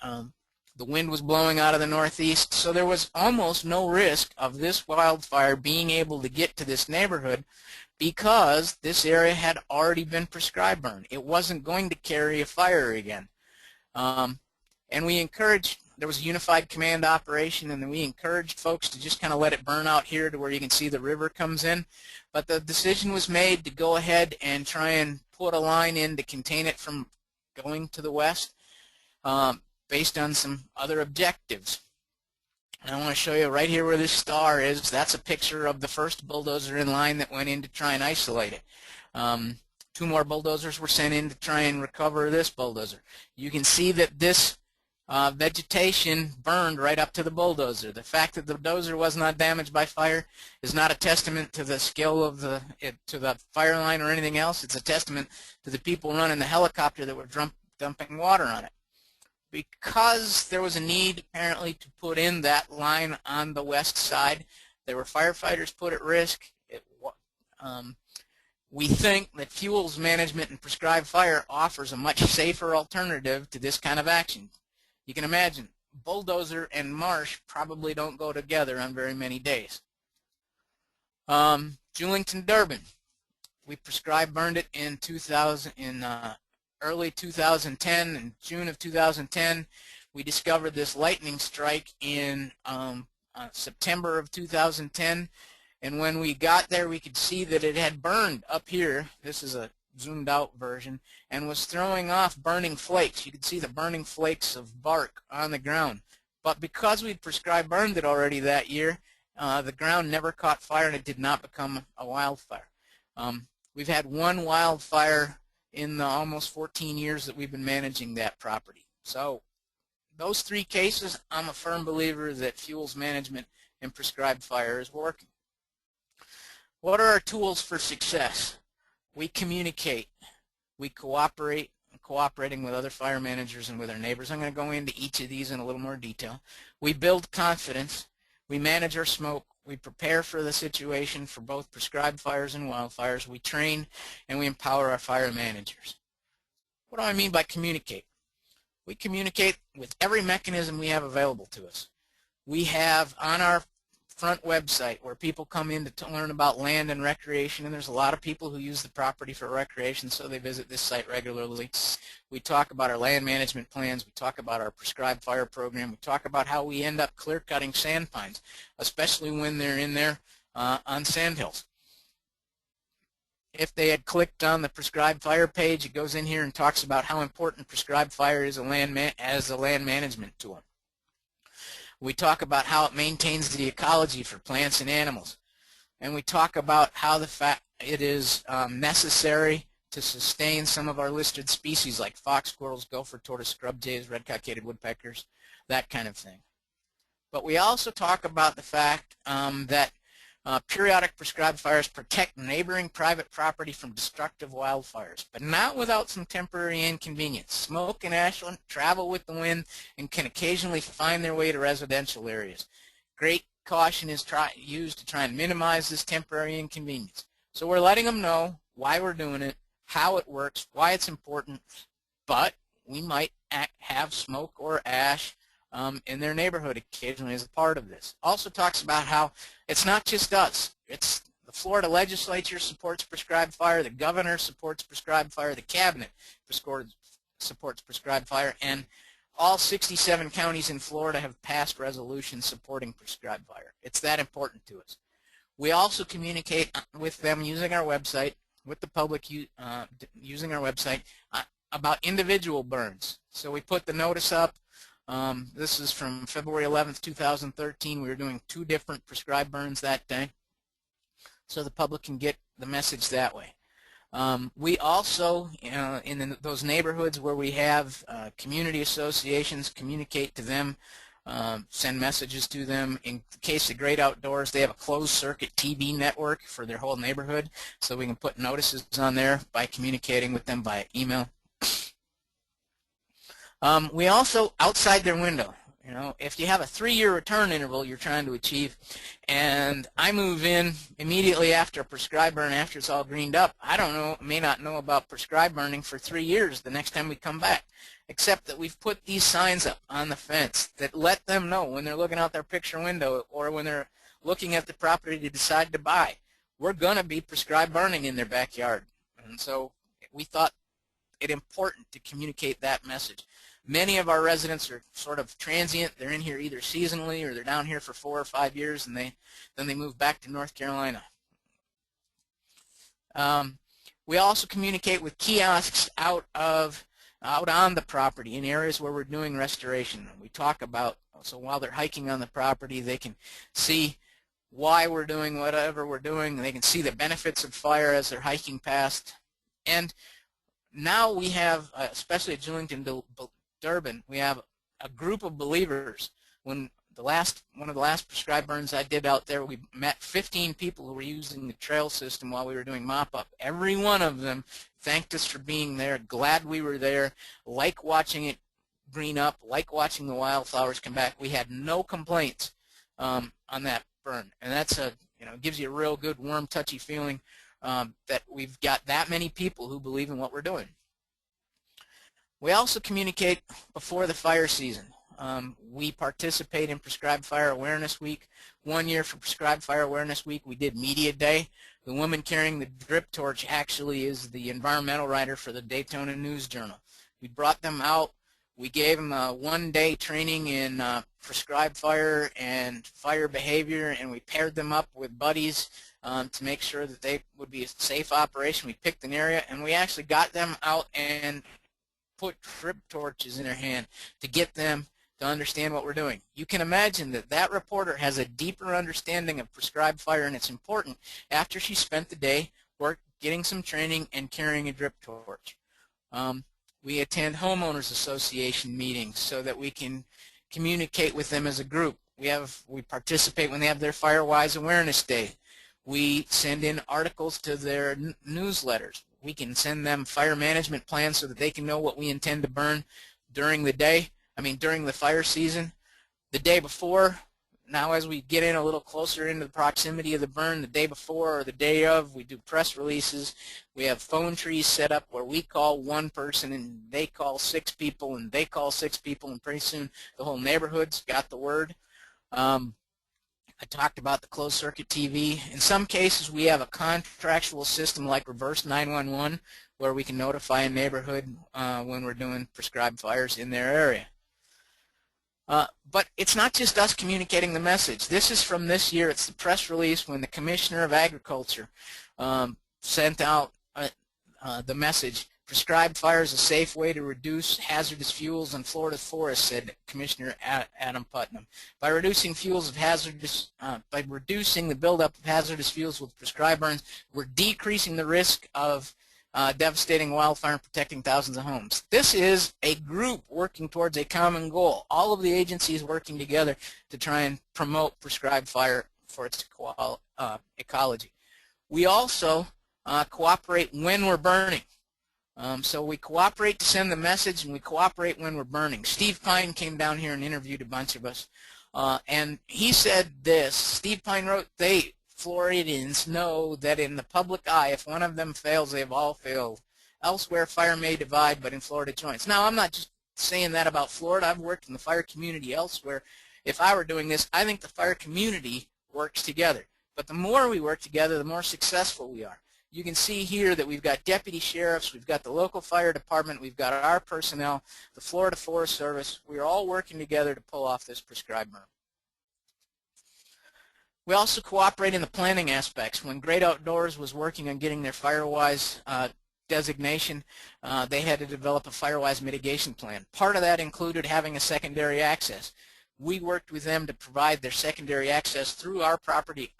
the wind was blowing out of the northeast, so there was almost no risk of this wildfire being able to get to this neighborhood because this area had already been prescribed burn. It wasn't going to carry a fire again. And we encouraged, there was a unified command operation, and then we encouraged folks to just kind of let it burn out here to where you can see the river comes in. But the decision was made to go ahead and try and put a line in to contain it from going to the west. Based on some other objectives. And I want to show you right here where this star is. That's a picture of the first bulldozer in line that went in to try and isolate it. 2 more bulldozers were sent in to try and recover this bulldozer. You can see that this vegetation burned right up to the bulldozer. The fact that the dozer was not damaged by fire is not a testament to the skill of the fire line or anything else. It's a testament to the people running the helicopter that were dumping water on it. Because there was a need apparently to put in that line on the west side, there were firefighters put at risk. We think that fuels management and prescribed fire offers a much safer alternative to this kind of action. You can imagine, bulldozer and marsh probably don't go together on very many days. Julington, Durban, we prescribed burned it in early 2010. In June of 2010, we discovered this lightning strike in September of 2010, and when we got there we could see that it had burned up here. This is a zoomed out version, and was throwing off burning flakes. You could see the burning flakes of bark on the ground. But because we'd prescribed burned it already that year, the ground never caught fire and it did not become a wildfire. We've had 1 wildfire in the almost 14 years that we've been managing that property. So those 3 cases, I'm a firm believer that fuels management and prescribed fire is working. What are our tools for success? We communicate. We cooperate, cooperating with other fire managers and with our neighbors. I'm going to go into each of these in a little more detail. We build confidence. We manage our smoke. We prepare for the situation for both prescribed fires and wildfires. We train and we empower our fire managers. What do I mean by communicate? We communicate with every mechanism we have available to us. We have on our front website where people come in to learn about land and recreation, and there's a lot of people who use the property for recreation, so they visit this site regularly. We talk about our land management plans. We talk about our prescribed fire program. We talk about how we end up clear-cutting sand pines, especially when they're in there on sand hills. If they had clicked on the prescribed fire page, it goes in here and talks about how important prescribed fire is as a land management tool. We talk about how it maintains the ecology for plants and animals. And we talk about how it is necessary to sustain some of our listed species like fox squirrels, gopher tortoise, scrub jays, red-cockaded woodpeckers, that kind of thing. But we also talk about the fact that periodic prescribed fires protect neighboring private property from destructive wildfires, but not without some temporary inconvenience. Smoke and ash travel with the wind and can occasionally find their way to residential areas. Great caution is used to try and minimize this temporary inconvenience. So we're letting them know why we're doing it, how it works, why it's important, but we might have smoke or ash in their neighborhood occasionally as a part of this. Also talks about how it's not just us. It's the Florida legislature supports prescribed fire, the governor supports prescribed fire, the cabinet supports prescribed fire, and all 67 counties in Florida have passed resolutions supporting prescribed fire. It's that important to us. We also communicate with them using our website, with the public using our website, about individual burns. So we put the notice up. This is from February 11th, 2013. We were doing 2 different prescribed burns that day, so the public can get the message that way. We also, in those neighborhoods where we have community associations, communicate to them, send messages to them. In the case of Great Outdoors, they have a closed-circuit TV network for their whole neighborhood, so we can put notices on there by communicating with them via email. We also, outside their window, if you have a 3-year return interval you're trying to achieve, and I move in immediately after a prescribed burn, after it's all greened up, I may not know about prescribed burning for 3 years the next time we come back, except that we've put these signs up on the fence that let them know when they're looking out their picture window or when they're looking at the property to decide to buy, we're going to be prescribed burning in their backyard. And so we thought it important to communicate that message. Many of our residents are sort of transient. They're in here either seasonally or they're down here for 4 or 5 years, and then they move back to North Carolina. We also communicate with kiosks out on the property in areas where we're doing restoration. We talk about, so while they're hiking on the property, they can see why we're doing whatever we're doing. They can see the benefits of fire as they're hiking past. And now we have, especially at Julington, Durban, we have a group of believers. One of the last prescribed burns I did out there, we met 15 people who were using the trail system while we were doing mop-up. Every one of them thanked us for being there, glad we were there, like watching it green up, like watching the wildflowers come back. We had no complaints on that burn, and that's gives you a real good, warm, touchy feeling that we've got that many people who believe in what we're doing. We also communicate before the fire season. We participate in Prescribed Fire Awareness Week. 1 year for Prescribed Fire Awareness Week, we did Media Day. The woman carrying the drip torch actually is the environmental writer for the Daytona News Journal. We brought them out. We gave them a 1-day training in prescribed fire and fire behavior, and we paired them up with buddies to make sure that they would be a safe operation. We picked an area, and we actually got them out and put drip torches in their hand to get them to understand what we're doing. You can imagine that that reporter has a deeper understanding of prescribed fire, and it's important after she spent the day getting some training and carrying a drip torch. We attend homeowners association meetings so that we can communicate with them as a group. We participate when they have their Firewise Awareness Day. We send in articles to their newsletters. We can send them fire management plans so that they can know what we intend to burn during the day, during the fire season. The day before, now as we get in a little closer into the proximity of the burn, the day before or the day of, we do press releases. We have phone trees set up where we call one person and they call 6 people and they call 6 people, and pretty soon the whole neighborhood's got the word. I talked about the closed-circuit TV. In some cases, we have a contractual system like reverse 911 where we can notify a neighborhood when we're doing prescribed fires in their area. But it's not just us communicating the message. This is from this year. It's the press release when the Commissioner of Agriculture sent out the message, prescribed fire is a safe way to reduce hazardous fuels in Florida forests, said Commissioner Adam Putnam. By reducing the buildup of hazardous fuels with prescribed burns, we're decreasing the risk of devastating wildfire and protecting thousands of homes. This is a group working towards a common goal. All of the agencies working together to try and promote prescribed fire for its ecology. We also cooperate when we're burning. So we cooperate to send the message, and we cooperate when we're burning. Steve Pine came down here and interviewed a bunch of us, and he said this. Steve Pine wrote, Floridians know that in the public eye, if one of them fails, they've all failed. Elsewhere, fire may divide, but in Florida it joins. Now, I'm not just saying that about Florida. I've worked in the fire community elsewhere. If I were doing this, I think the fire community works together. But the more we work together, the more successful we are. You can see here that we've got deputy sheriffs, we've got the local fire department, we've got our personnel, the Florida Forest Service. We're all working together to pull off this prescribed burn. We also cooperate in the planning aspects. When Great Outdoors was working on getting their FireWise designation, they had to develop a FireWise mitigation plan. Part of that included having a secondary access. We worked with them to provide their secondary access through our property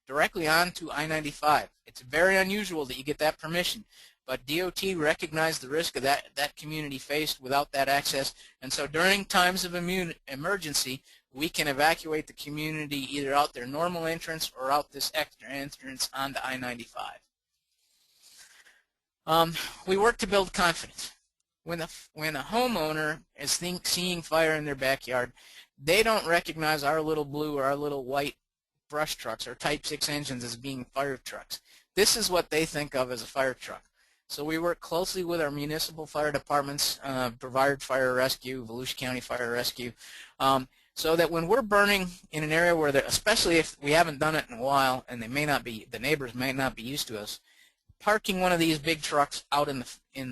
directly onto I-95. It's very unusual that you get that permission, but DOT recognized the risk of that community faced without that access, and so during times of emergency, we can evacuate the community either out their normal entrance or out this extra entrance onto I-95. We work to build confidence. When a homeowner is seeing fire in their backyard, they don't recognize our little blue or our little white brush trucks or Type 6 engines as being fire trucks. This is what they think of as a fire truck. So we work closely with our municipal fire departments, Brevard Fire Rescue, Volusia County Fire Rescue, so that when we're burning in an area where, especially if we haven't done it in a while and the neighbors may not be used to us, parking one of these big trucks out in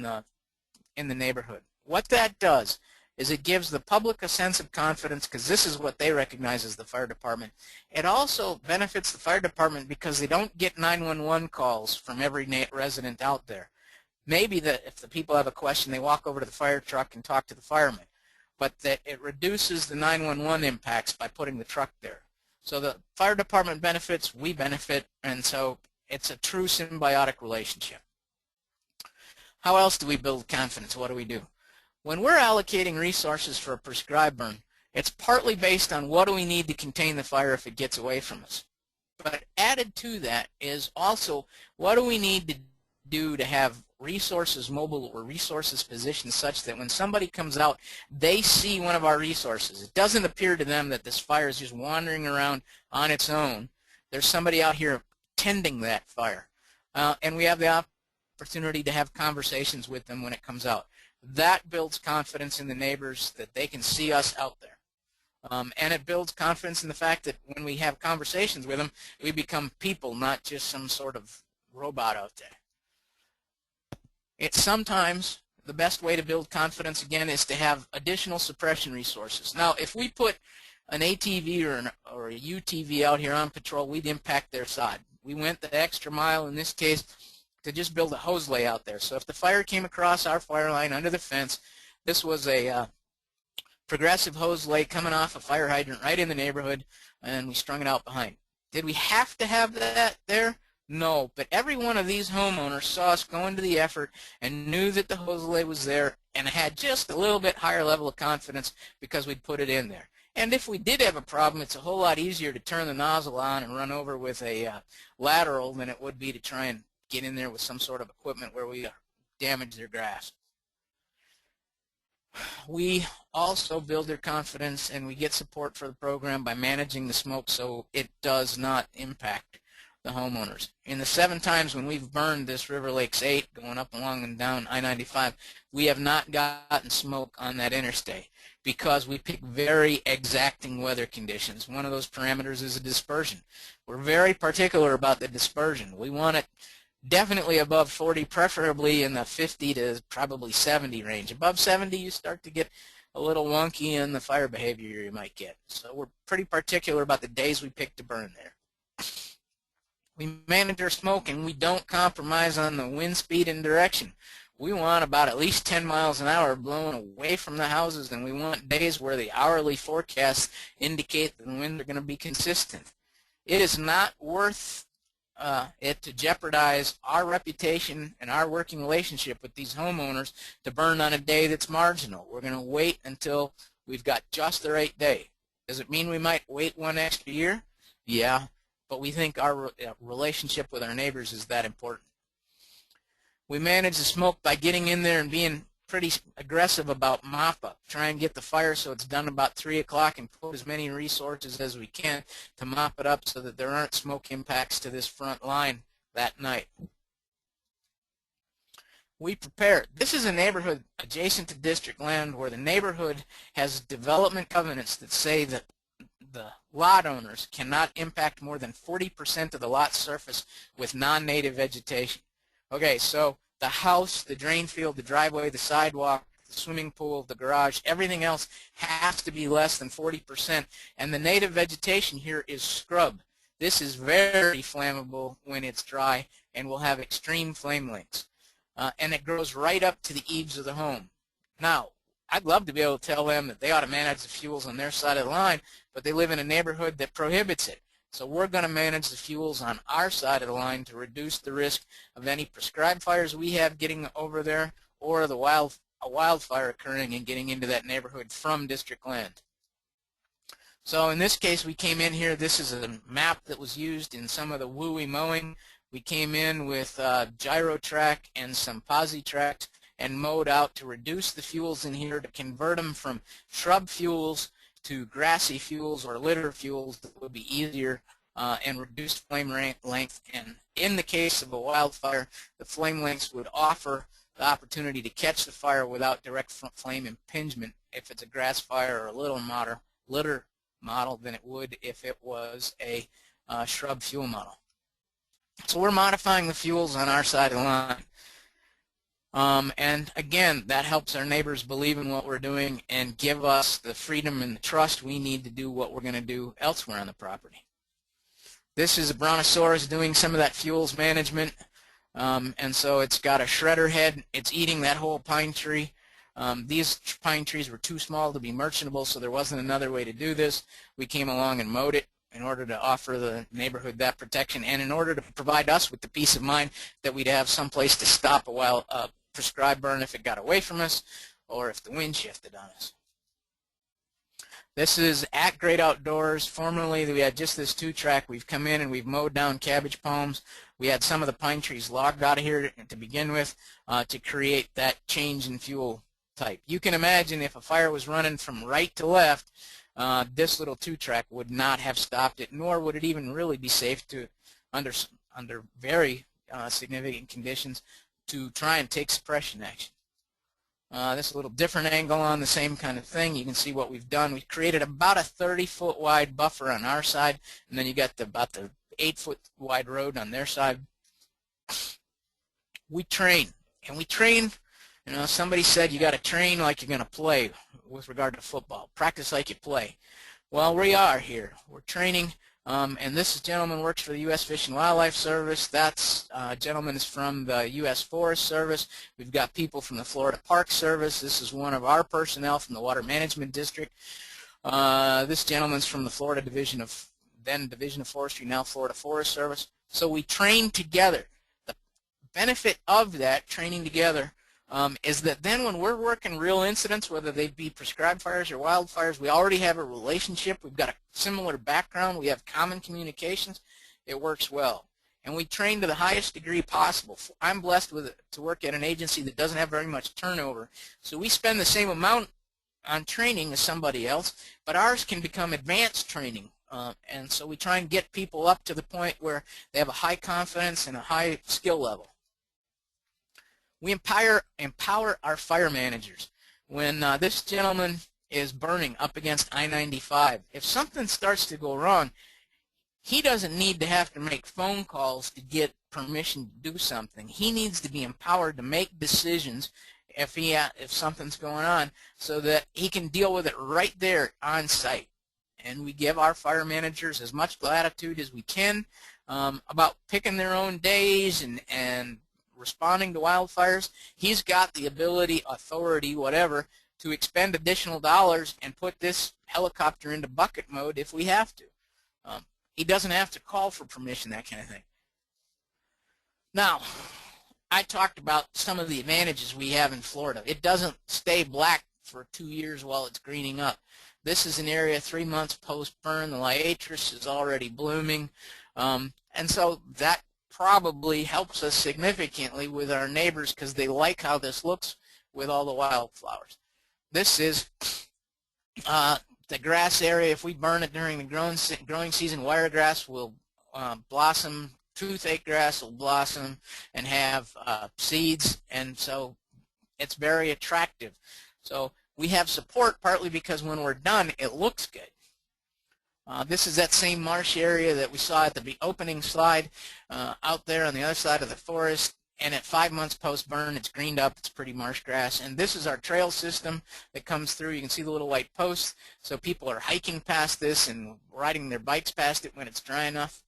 the neighborhood. What that does is it gives the public a sense of confidence because this is what they recognize as the fire department. It also benefits the fire department because they don't get 911 calls from every resident out there. Maybe if the people have a question, they walk over to the fire truck and talk to the fireman, but that it reduces the 911 impacts by putting the truck there. So the fire department benefits, we benefit, and so it's a true symbiotic relationship. How else do we build confidence? What do we do? When we're allocating resources for a prescribed burn, it's partly based on what do we need to contain the fire if it gets away from us. But added to that is also what do we need to do to have resources mobile or resources positioned such that when somebody comes out, they see one of our resources. It doesn't appear to them that this fire is just wandering around on its own. There's somebody out here tending that fire. And we have the opportunity to have conversations with them when it comes out. That builds confidence in the neighbors that they can see us out there. And it builds confidence in the fact that when we have conversations with them, we become people, not just some sort of robot out there. It's sometimes the best way to build confidence, again, is to have additional suppression resources. Now, if we put an ATV or a UTV out here on patrol, we'd impact their side. We went the extra mile in this case to just build a hose lay out there. So if the fire came across our fire line under the fence, this was a progressive hose lay coming off a fire hydrant right in the neighborhood, and we strung it out behind. Did we have to have that there? No, but every one of these homeowners saw us go into the effort and knew that the hose lay was there and had just a little bit higher level of confidence because we'd put it in there. And if we did have a problem, it's a whole lot easier to turn the nozzle on and run over with a lateral than it would be to try and get in there with some sort of equipment where we damage their grass. We also build their confidence and we get support for the program by managing the smoke so it does not impact the homeowners. In the 7 times when we've burned this River Lakes 8 going up along and down I-95, we have not gotten smoke on that interstate because we pick very exacting weather conditions. One of those parameters is a dispersion. We're very particular about the dispersion. We want it definitely above 40, preferably in the 50 to probably 70 range. Above 70, you start to get a little wonky in the fire behavior you might get. So we're pretty particular about the days we pick to burn there. We manage our smoke and we don't compromise on the wind speed and direction. We want about at least 10 miles an hour blowing away from the houses, and we want days where the hourly forecasts indicate that the winds are going to be consistent. It is not worth it to jeopardize our reputation and our working relationship with these homeowners to burn on a day that's marginal. We're going to wait until we've got just the right day. Does it mean we might wait one extra year? Yeah, but we think our relationship with our neighbors is that important. We manage the smoke by getting in there and being pretty aggressive about mop-up. Try and get the fire so it's done about 3 o'clock and put as many resources as we can to mop it up so that there aren't smoke impacts to this front line that night. We prepare. This is a neighborhood adjacent to district land where the neighborhood has development covenants that say that the lot owners cannot impact more than 40% of the lot surface with non-native vegetation. Okay, so the house, the drain field, the driveway, the sidewalk, the swimming pool, the garage, everything else has to be less than 40%. And the native vegetation here is scrub. This is very flammable when it's dry and will have extreme flame lengths. And it grows right up to the eaves of the home. Now, I'd love to be able to tell them that they ought to manage the fuels on their side of the line, but they live in a neighborhood that prohibits it. So we're going to manage the fuels on our side of the line to reduce the risk of any prescribed fires we have getting over there or a wildfire occurring and getting into that neighborhood from district land. So in this case, we came in here. This is a map that was used in some of the WUI mowing. We came in with gyro track and some posi tracks and mowed out to reduce the fuels in here, to convert them from shrub fuels to grassy fuels or litter fuels that would be easier and reduce flame length. And in the case of a wildfire, the flame lengths would offer the opportunity to catch the fire without direct flame impingement if it's a grass fire or a litter model than it would if it was a shrub fuel model. So we're modifying the fuels on our side of the line. And again, that helps our neighbors believe in what we're doing and give us the freedom and the trust we need to do what we're going to do elsewhere on the property. This is a brontosaurus doing some of that fuels management. And so it's got a shredder head. It's eating that whole pine tree. These pine trees were too small to be merchantable, so there wasn't another way to do this. We came along and mowed it in order to offer the neighborhood that protection and in order to provide us with the peace of mind that we'd have some place to stop a prescribed burn if it got away from us or if the wind shifted on us. This is at Great Outdoors. Formerly, we had just this 2-track. We've come in and we've mowed down cabbage palms. We had some of the pine trees logged out of here to begin with to create that change in fuel type. You can imagine if a fire was running from right to left, this little 2-track would not have stopped it, nor would it even really be safe to, under very significant conditions, to try and take suppression action. This is a little different angle on the same kind of thing. You can see what we've done. We've created about a 30-foot wide buffer on our side, and then you got about the 8-foot wide road on their side. We train, and we train. You know, somebody said you got to train like you're going to play with regard to football. Practice like you play. Well, we are here. We're training. And this gentleman works for the U.S. Fish and Wildlife Service. That gentleman is from the U.S. Forest Service. We've got people from the Florida Park Service. This is one of our personnel from the Water Management District. This gentleman's from the Florida Division of Forestry, now Florida Forest Service. So we train together. The benefit of that training together is that then when we're working real incidents, whether they be prescribed fires or wildfires, we already have a relationship. We've got a similar background. We have common communications. It works well. And we train to the highest degree possible. I'm blessed to work at an agency that doesn't have very much turnover. So we spend the same amount on training as somebody else, but ours can become advanced training. And so we try and get people up to the point where they have a high confidence and a high skill level. We empower our fire managers. When this gentleman is burning up against I-95, if something starts to go wrong, he doesn't need to have to make phone calls to get permission to do something. He needs to be empowered to make decisions if something's going on so that he can deal with it right there on site. And we give our fire managers as much latitude as we can about picking their own days and responding to wildfires. He's got the ability, authority, whatever, to expend additional dollars and put this helicopter into bucket mode if we have to. He doesn't have to call for permission, that kind of thing. Now, I talked about some of the advantages we have in Florida. It doesn't stay black for 2 years while it's greening up. This is an area 3 months post-burn. The liatris is already blooming. And so that probably helps us significantly with our neighbors because they like how this looks with all the wildflowers. This is the grass area. If we burn it during the growing season, wiregrass will blossom, toothache grass will blossom and have seeds, and so it's very attractive. So we have support partly because when we're done, it looks good. This is that same marsh area that we saw at the opening slide out there on the other side of the forest, and at 5 months post-burn, it's greened up. It's pretty marsh grass, and this is our trail system that comes through. You can see the little white posts, so people are hiking past this and riding their bikes past it when it's dry enough.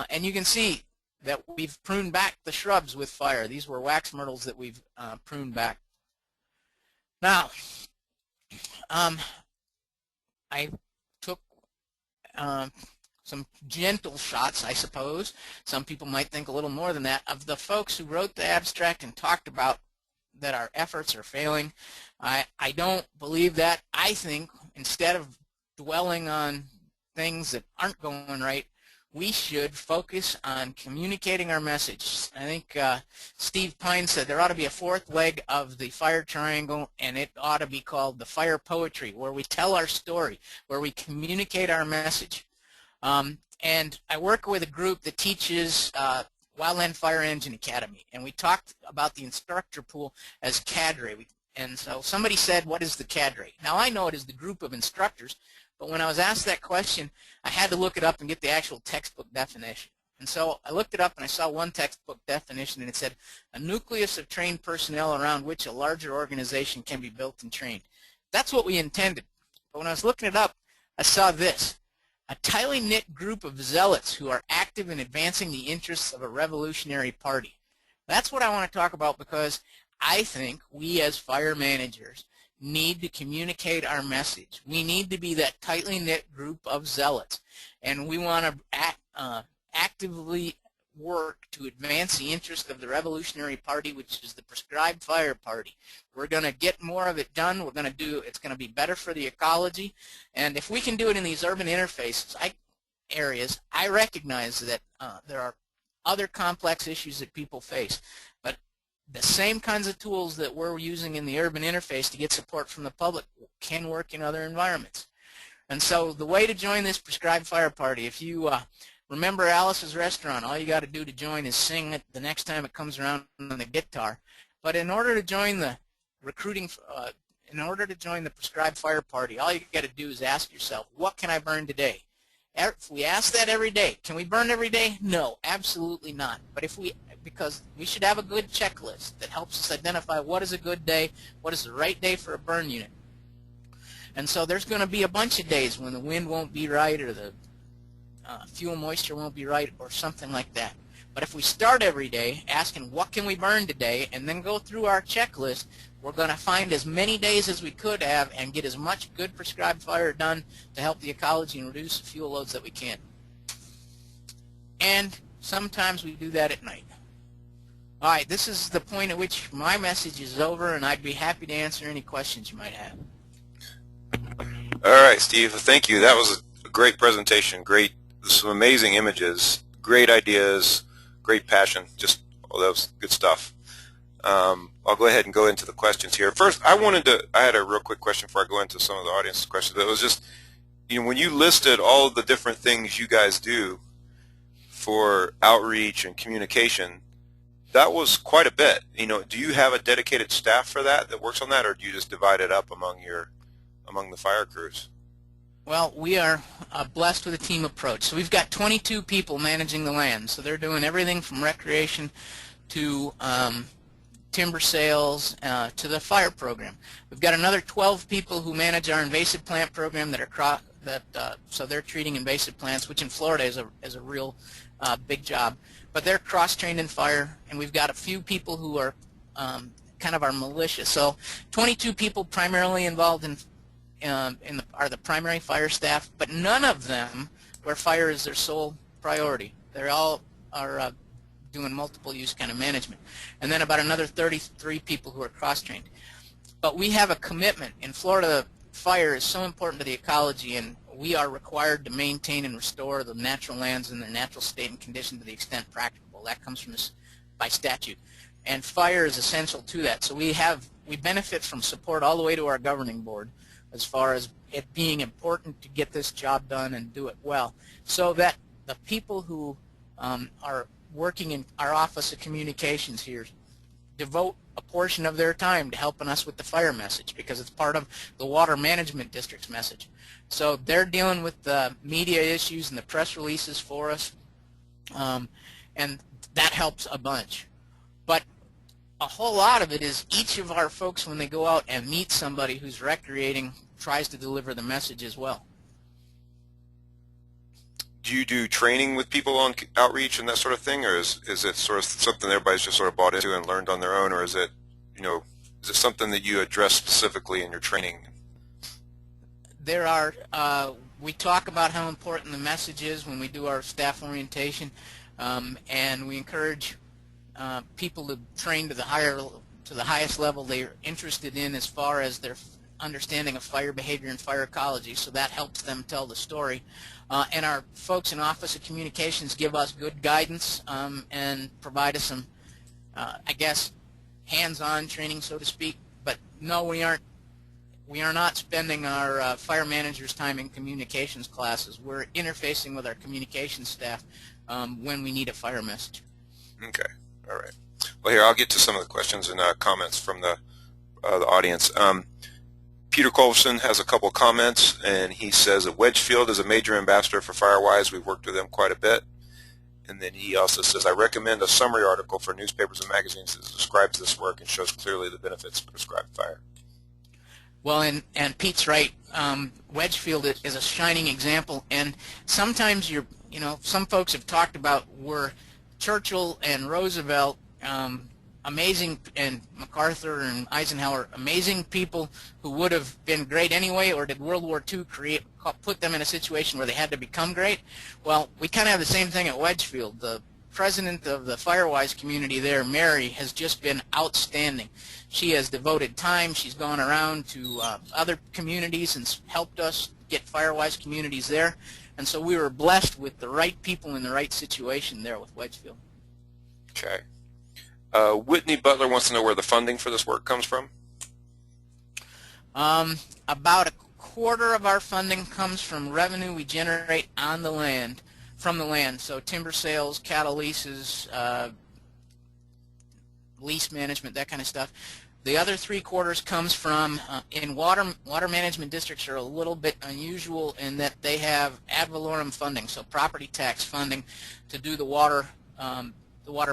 And you can see that we've pruned back the shrubs with fire. These were wax myrtles that we've pruned back. Now, I took some gentle shots, I suppose. Some people might think a little more than that, of the folks who wrote the abstract and talked about that our efforts are failing. I don't believe that. I think instead of dwelling on things that aren't going right, we should focus on communicating our message. I think Steve Pine said there ought to be a fourth leg of the fire triangle, and it ought to be called the fire poetry, where we tell our story, where we communicate our message. And I work with a group that teaches Wildland Fire Engine Academy, and we talked about the instructor pool as cadre. And so somebody said, what is the cadre? Now I know it is the group of instructors, but when I was asked that question, I had to look it up and get the actual textbook definition. And so I looked it up and I saw one textbook definition, and it said, a nucleus of trained personnel around which a larger organization can be built and trained. That's what we intended. But when I was looking it up, I saw this. A tightly knit group of zealots who are active in advancing the interests of a revolutionary party. That's what I want to talk about, because I think we as fire managers need to communicate our message. We need to be that tightly knit group of zealots, and we want to actively work to advance the interest of the Revolutionary Party, which is the prescribed fire party. We're going to get more of it done. We're going to do. It's going to be better for the ecology, and if we can do it in these urban interfaces areas, I recognize that there are other complex issues that people face, but the same kinds of tools that we're using in the urban interface to get support from the public can work in other environments. And so the way to join this prescribed fire party, if you remember Alice's Restaurant, all you got to do to join is sing it the next time it comes around on the guitar. But in order to join the in order to join the prescribed fire party, all you got to do is ask yourself, what can I burn today? If we ask that every day, can we burn every day? No, absolutely not. But because we should have a good checklist that helps us identify what is a good day, what is the right day for a burn unit. And so there's going to be a bunch of days when the wind won't be right, or the fuel moisture won't be right, or something like that. But if we start every day asking what can we burn today, and then go through our checklist, we're going to find as many days as we could have and get as much good prescribed fire done to help the ecology and reduce the fuel loads that we can. And sometimes we do that at night. All right, this is the point at which my message is over, and I'd be happy to answer any questions you might have. All right, Steve, thank you. That was a great presentation. Great, some amazing images, great ideas, great passion. Just, oh, that was good stuff. I'll go ahead and go into the questions here. First, I had a real quick question before I go into some of the audience questions. That was just, when you listed all of the different things you guys do for outreach and communication, that was quite a bit. Do you have a dedicated staff for that works on that, or do you just divide it up among the fire crews? Well, we are blessed with a team approach. So we've got 22 people managing the land. So they're doing everything from recreation to timber sales to the fire program. We've got another 12 people who manage our invasive plant program so they're treating invasive plants, which in Florida is a real big job. But they're cross-trained in fire, and we've got a few people who are kind of our militia. So 22 people primarily involved are the primary fire staff, but none of them where fire is their sole priority. They all are doing multiple use kind of management. And then about another 33 people who are cross-trained. But we have a commitment. In Florida, fire is so important to the ecology, and we are required to maintain and restore the natural lands in their natural state and condition to the extent practicable. That comes from this by statute. And fire is essential to that. So we benefit from support all the way to our governing board as far as it being important to get this job done and do it well, so that the people who are working in our Office of Communications here devote a portion of their time to helping us with the fire message, because it's part of the Water Management District's message. So they're dealing with the media issues and the press releases for us, and that helps a bunch. But a whole lot of it is each of our folks, when they go out and meet somebody who's recreating, tries to deliver the message as well. Do you do training with people on outreach and that sort of thing, or is it sort of something everybody's just sort of bought into and learned on their own, or is it, is it something that you address specifically in your training? There are, we talk about how important the message is when we do our staff orientation, and we encourage people to train to the highest level they're interested in as far as their understanding of fire behavior and fire ecology, so that helps them tell the story. And our folks in Office of Communications give us good guidance and provide us some, I guess, hands-on training, so to speak. But no, we are not spending our fire managers' time in communications classes. We're interfacing with our communications staff when we need a fire message. Okay, all right. Well, here, I'll get to some of the questions and comments from the audience. Peter Colson has a couple comments, and he says that Wedgefield is a major ambassador for Firewise. We've worked with them quite a bit. And then he also says, I recommend a summary article for newspapers and magazines that describes this work and shows clearly the benefits of prescribed fire. Well, and Pete's right. Wedgefield is a shining example, and sometimes some folks have talked about were Churchill and Roosevelt amazing, and MacArthur and Eisenhower, amazing people who would have been great anyway, or did World War II put them in a situation where they had to become great? Well, we kind of have the same thing at Wedgefield. The president of the Firewise community there, Mary, has just been outstanding. She has devoted time. She's gone around to other communities and helped us get Firewise communities there. And so we were blessed with the right people in the right situation there with Wedgefield. Okay. Whitney Butler wants to know where the funding for this work comes from. About a quarter of our funding comes from revenue we generate on the land, from the land. So timber sales, cattle leases, lease management, that kind of stuff. The other 3/4 comes from, in water management districts are a little bit unusual in that they have ad valorem funding, so property tax funding to do the water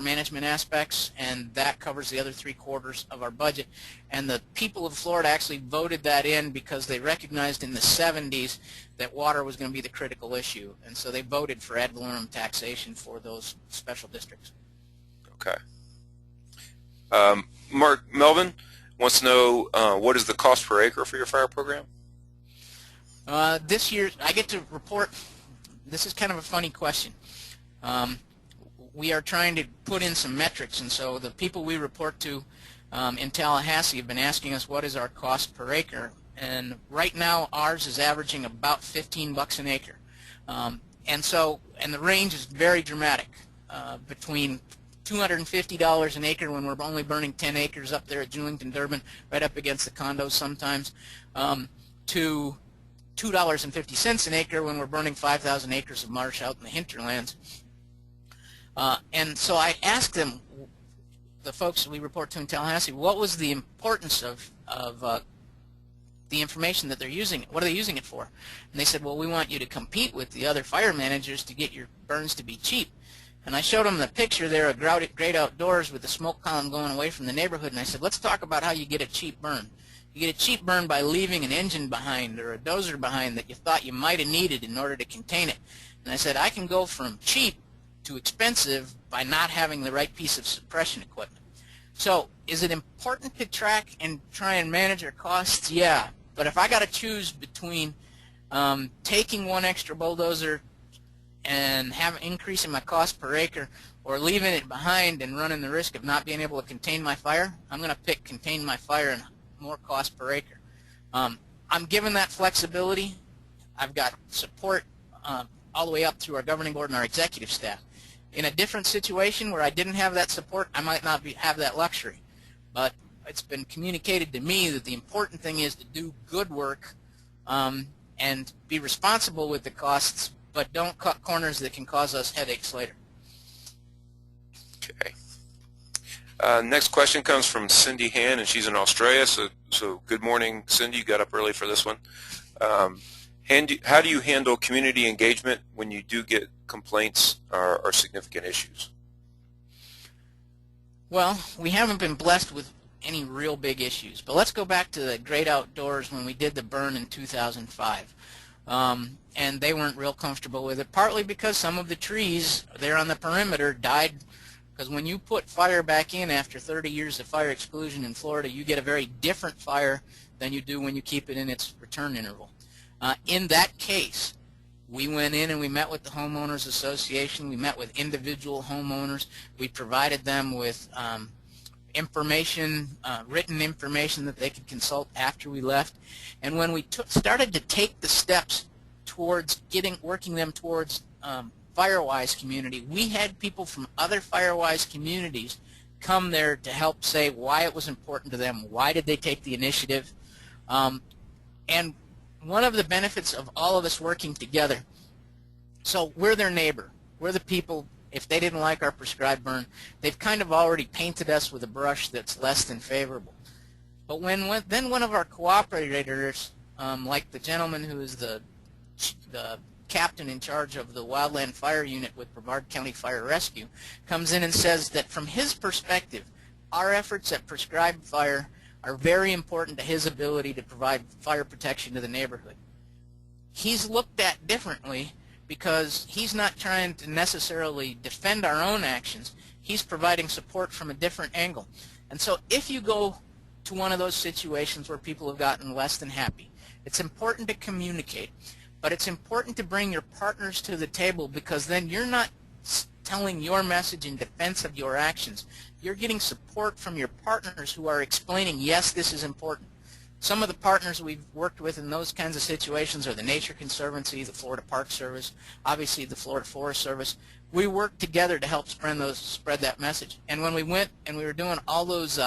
management aspects, and that covers the other 3/4 of our budget. And the people of Florida actually voted that in because they recognized in the 70s that water was going to be the critical issue, and so they voted for ad valorem taxation for those special districts. Okay. Mark Melvin wants to know what is the cost per acre for your fire program? This year I get to report. This is kind of a funny question. We are trying to put in some metrics, and so the people we report to in Tallahassee have been asking us what is our cost per acre, and right now ours is averaging about $15 an acre, and the range is very dramatic, between $250 an acre when we're only burning 10 acres up there at Julington, Durbin, right up against the condos sometimes, to $2.50 an acre when we're burning 5,000 acres of marsh out in the hinterlands. And so I asked them, the folks we report to in Tallahassee, what was the importance of the information that they're using? What are they using it for? And they said, well, we want you to compete with the other fire managers to get your burns to be cheap. And I showed them the picture there of Great Outdoors with the smoke column going away from the neighborhood, and I said, let's talk about how you get a cheap burn. You get a cheap burn by leaving an engine behind or a dozer behind that you thought you might have needed in order to contain it. And I said, I can go from cheap to expensive by not having the right piece of suppression equipment. So is it important to track and try and manage our costs? Yeah, but if I got to choose between taking one extra bulldozer and increasing my cost per acre, or leaving it behind and running the risk of not being able to contain my fire, I'm going to pick contain my fire and more cost per acre. I'm given that flexibility. I've got support all the way up through our governing board and our executive staff. In a different situation where I didn't have that support, I might not have that luxury. But it's been communicated to me that the important thing is to do good work and be responsible with the costs, but don't cut corners that can cause us headaches later. Okay. Next question comes from Cindy Han, and she's in Australia. So good morning, Cindy. You got up early for this one. How do you handle community engagement when you do get complaints or significant issues? Well, we haven't been blessed with any real big issues, but let's go back to the great outdoors when we did the burn in 2005. And they weren't real comfortable with it, partly because some of the trees there on the perimeter died, because when you put fire back in after 30 years of fire exclusion in Florida, you get a very different fire than you do when you keep it in its return interval. In that case, we went in and we met with the homeowners association, we met with individual homeowners, we provided them with information, written information that they could consult after we left. And when we started to take the steps towards working them towards Firewise community, we had people from other Firewise communities come there to help say why it was important to them, why did they take the initiative. And one of the benefits of all of us working together, so we're their neighbor, we're the people. If they didn't like our prescribed burn, they've kind of already painted us with a brush that's less than favorable. But then one of our cooperators, like the gentleman who is the captain in charge of the wildland fire unit with Brevard County Fire Rescue, comes in and says that from his perspective, our efforts at prescribed fire are very important to his ability to provide fire protection to the neighborhood. He's looked at differently because he's not trying to necessarily defend our own actions. He's providing support from a different angle. And so if you go to one of those situations where people have gotten less than happy, it's important to communicate, but it's important to bring your partners to the table, because then you're not telling your message in defense of your actions. You're getting support from your partners who are explaining, yes, this is important. Some of the partners we've worked with in those kinds of situations are the Nature Conservancy, the Florida Park Service, obviously the Florida Forest Service. We worked together to help spread that message. And when we went and we were doing all those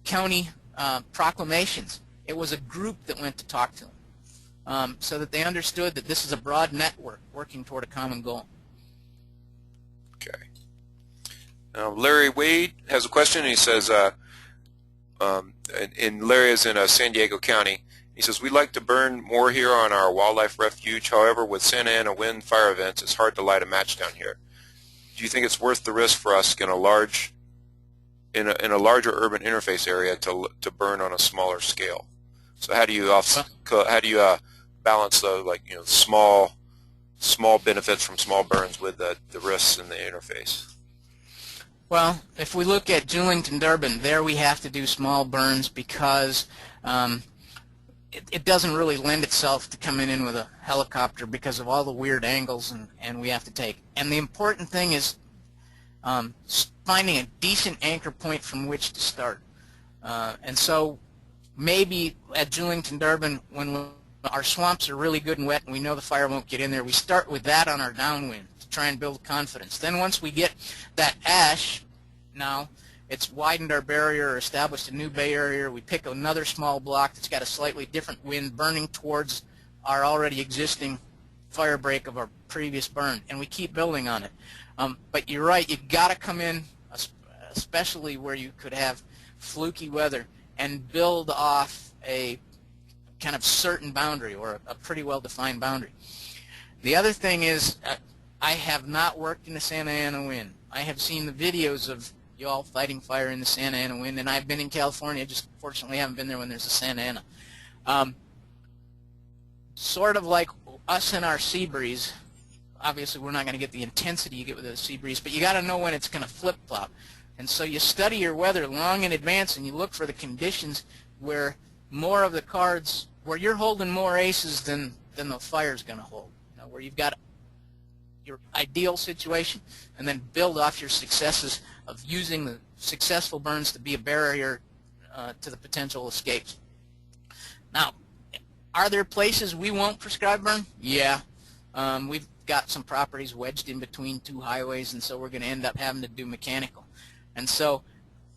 county proclamations, it was a group that went to talk to them so that they understood that this is a broad network working toward a common goal. Okay. Now, Larry Wade has a question, and he says, and Larry is in San Diego County. He says, we'd like to burn more here on our wildlife refuge. However, with Santa Ana wind fire events, it's hard to light a match down here. Do you think it's worth the risk for us in a larger urban interface area to burn on a smaller scale? So how do you balance the small benefits from small burns with the risks in the interface? Well, if we look at Julington, Durban, there we have to do small burns because it doesn't really lend itself to coming in with a helicopter because of all the weird angles and we have to take. And the important thing is finding a decent anchor point from which to start. And so maybe at Julington, Durban, when our swamps are really good and wet and we know the fire won't get in there, we start with that on our downwind to try and build confidence. Then once we get that ash, now it's widened our barrier or established a new barrier, we pick another small block that's got a slightly different wind burning towards our already existing fire break of our previous burn, and we keep building on it. But you're right, you've got to come in, especially where you could have fluky weather, and build off a kind of certain boundary or a pretty well-defined boundary. The other thing is, I have not worked in the Santa Ana wind. I have seen the videos of you all fighting fire in the Santa Ana wind, and I've been in California, just fortunately haven't been there when there's a Santa Ana. Sort of like us and our sea breeze, obviously we're not going to get the intensity you get with a sea breeze, but you got to know when it's going to flip-flop. And so you study your weather long in advance and you look for the conditions where more of the cards, where you're holding more aces than the fire's going to hold. Where you've got your ideal situation, and then build off your successes of using the successful burns to be a barrier to the potential escapes. Now, are there places we won't prescribe burn? Yeah. We've got some properties wedged in between two highways, and so we're going to end up having to do mechanical. And so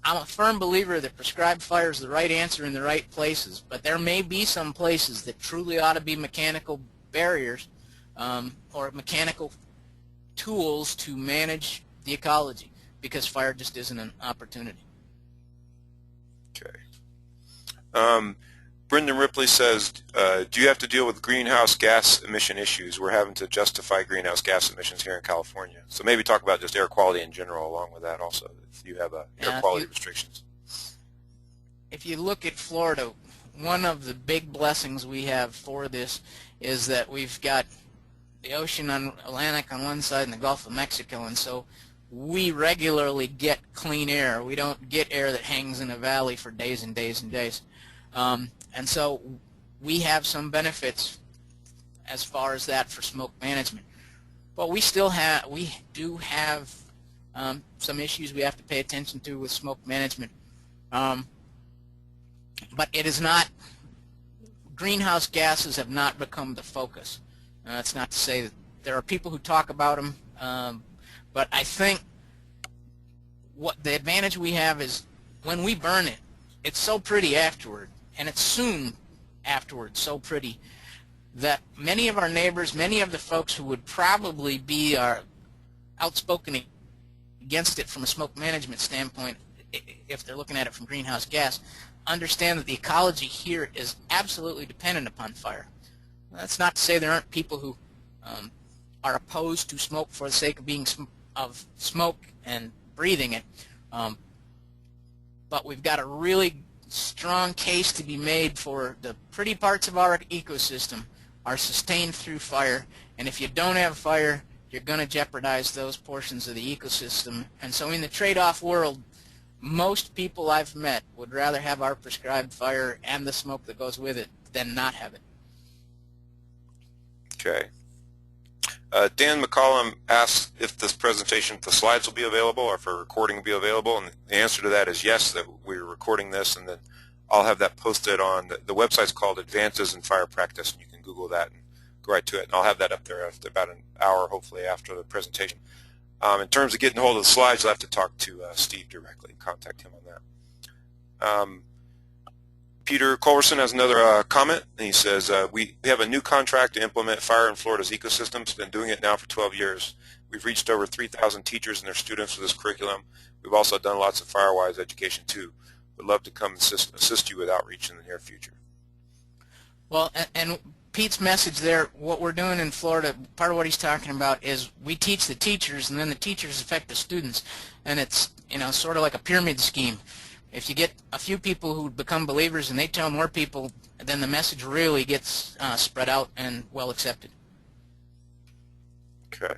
I'm a firm believer that prescribed fire is the right answer in the right places, but there may be some places that truly ought to be mechanical barriers or mechanical tools to manage the ecology, because fire just isn't an opportunity. Okay. Brendan Ripley says, do you have to deal with greenhouse gas emission issues? We're having to justify greenhouse gas emissions here in California. So maybe talk about just air quality in general along with that also, if you have air quality restrictions. If you look at Florida, one of the big blessings we have for this is that we've got the ocean on Atlantic on one side and the Gulf of Mexico, and so we regularly get clean air. We don't get air that hangs in a valley for days and days and days. And so we have some benefits as far as that for smoke management. But we do have some issues we have to pay attention to with smoke management. But it is not, greenhouse gases have not become the focus. That's not to say that there are people who talk about them, but I think what the advantage we have is when we burn it, it's so pretty afterward, and it's soon afterward so pretty that many of our neighbors, many of the folks who would probably be outspoken against it from a smoke management standpoint, if they're looking at it from greenhouse gas, understand that the ecology here is absolutely dependent upon fire. That's not to say there aren't people who are opposed to smoke for the sake of being of smoke and breathing it, but we've got a really strong case to be made for the pretty parts of our ecosystem are sustained through fire, and if you don't have fire, you're going to jeopardize those portions of the ecosystem. And so in the trade-off world, most people I've met would rather have our prescribed fire and the smoke that goes with it than not have it. Okay. Dan McCollum asks if this presentation, if the slides will be available or if a recording will be available, and the answer to that is yes, that we're recording this, and then I'll have that posted on, the website's called Advances in Fire Practice, and you can Google that and go right to it, and I'll have that up there after about an hour, hopefully, after the presentation. In terms of getting hold of the slides, you'll have to talk to Steve directly, contact him on that. Peter Culverson has another comment, and he says, we have a new contract to implement fire in Florida's ecosystems. Been doing it now for 12 years. We've reached over 3,000 teachers and their students with this curriculum. We've also done lots of FireWise education too. We'd love to come assist you with outreach in the near future. Well, and Pete's message there, what we're doing in Florida, part of what he's talking about is we teach the teachers, and then the teachers affect the students, and it's, you know, sort of like a pyramid scheme. If you get a few people who become believers and they tell more people, then the message really gets spread out and well accepted. Okay.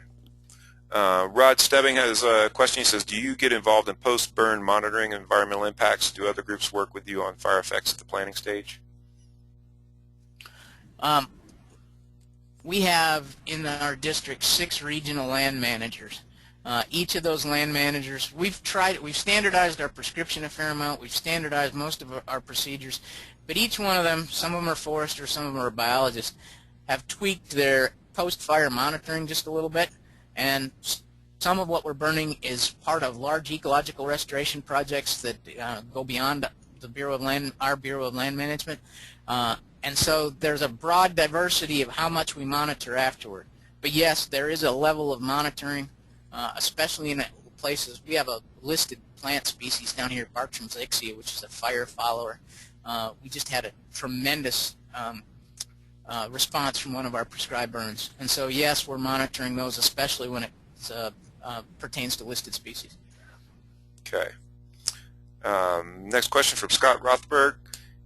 Rod Stebbing has a question. He says, do you get involved in post-burn monitoring of environmental impacts? Do other groups work with you on fire effects at the planning stage? We have in our district 6 regional land managers. Each of those land managers, we've standardized our prescription a fair amount, we've standardized most of our procedures, but each one of them, some of them are foresters, some of them are biologists, have tweaked their post-fire monitoring just a little bit, and some of what we're burning is part of large ecological restoration projects that go beyond the Bureau of Land, our Bureau of Land Management, and so there's a broad diversity of how much we monitor afterward. But yes, there is a level of monitoring, especially in places. We have a listed plant species down here, Bartram's ixia, which is a fire follower. We just had a tremendous response from one of our prescribed burns. And so yes, we're monitoring those, especially when it pertains to listed species. Okay. Next question from Scott Rothberg.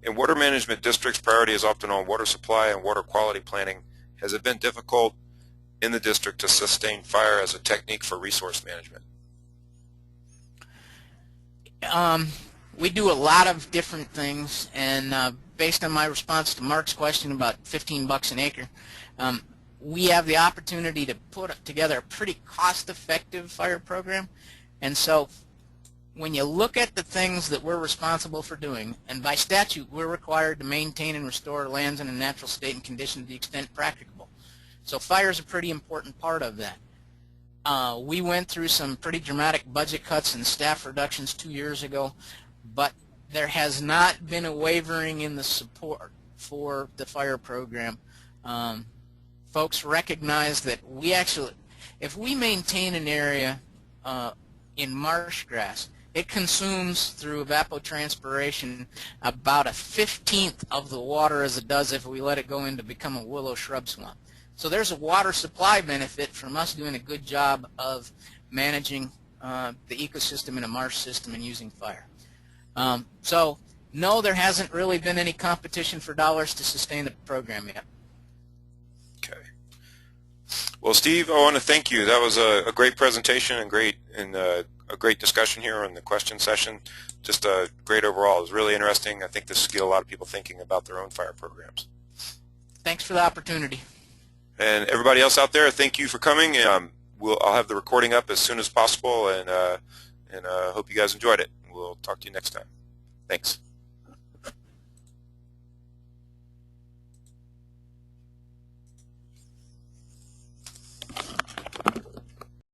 In water management districts, priority is often on water supply and water quality planning. Has it been difficult in the district to sustain fire as a technique for resource management? We do a lot of different things, and based on my response to Mark's question about $15 an acre, we have the opportunity to put together a pretty cost-effective fire program. And so when you look at the things that we're responsible for doing, and by statute we're required to maintain and restore lands in a natural state and condition to the extent practicable. So fire is a pretty important part of that. We went through some pretty dramatic budget cuts and staff reductions 2 years ago, but there has not been a wavering in the support for the fire program. Folks recognize that if we maintain an area in marsh grass, it consumes through evapotranspiration about 1/15 of the water as it does if we let it go in to become a willow shrub swamp. So there's a water supply benefit from us doing a good job of managing the ecosystem in a marsh system and using fire. So no, there hasn't really been any competition for dollars to sustain the program yet. Okay. Well, Steve, I want to thank you. That was a great presentation and a great discussion here on the question session. Just great overall. It was really interesting. I think this will get a lot of people thinking about their own fire programs. Thanks for the opportunity. And everybody else out there, thank you for coming. I'll have the recording up as soon as possible, and hope you guys enjoyed it. We'll talk to you next time. Thanks.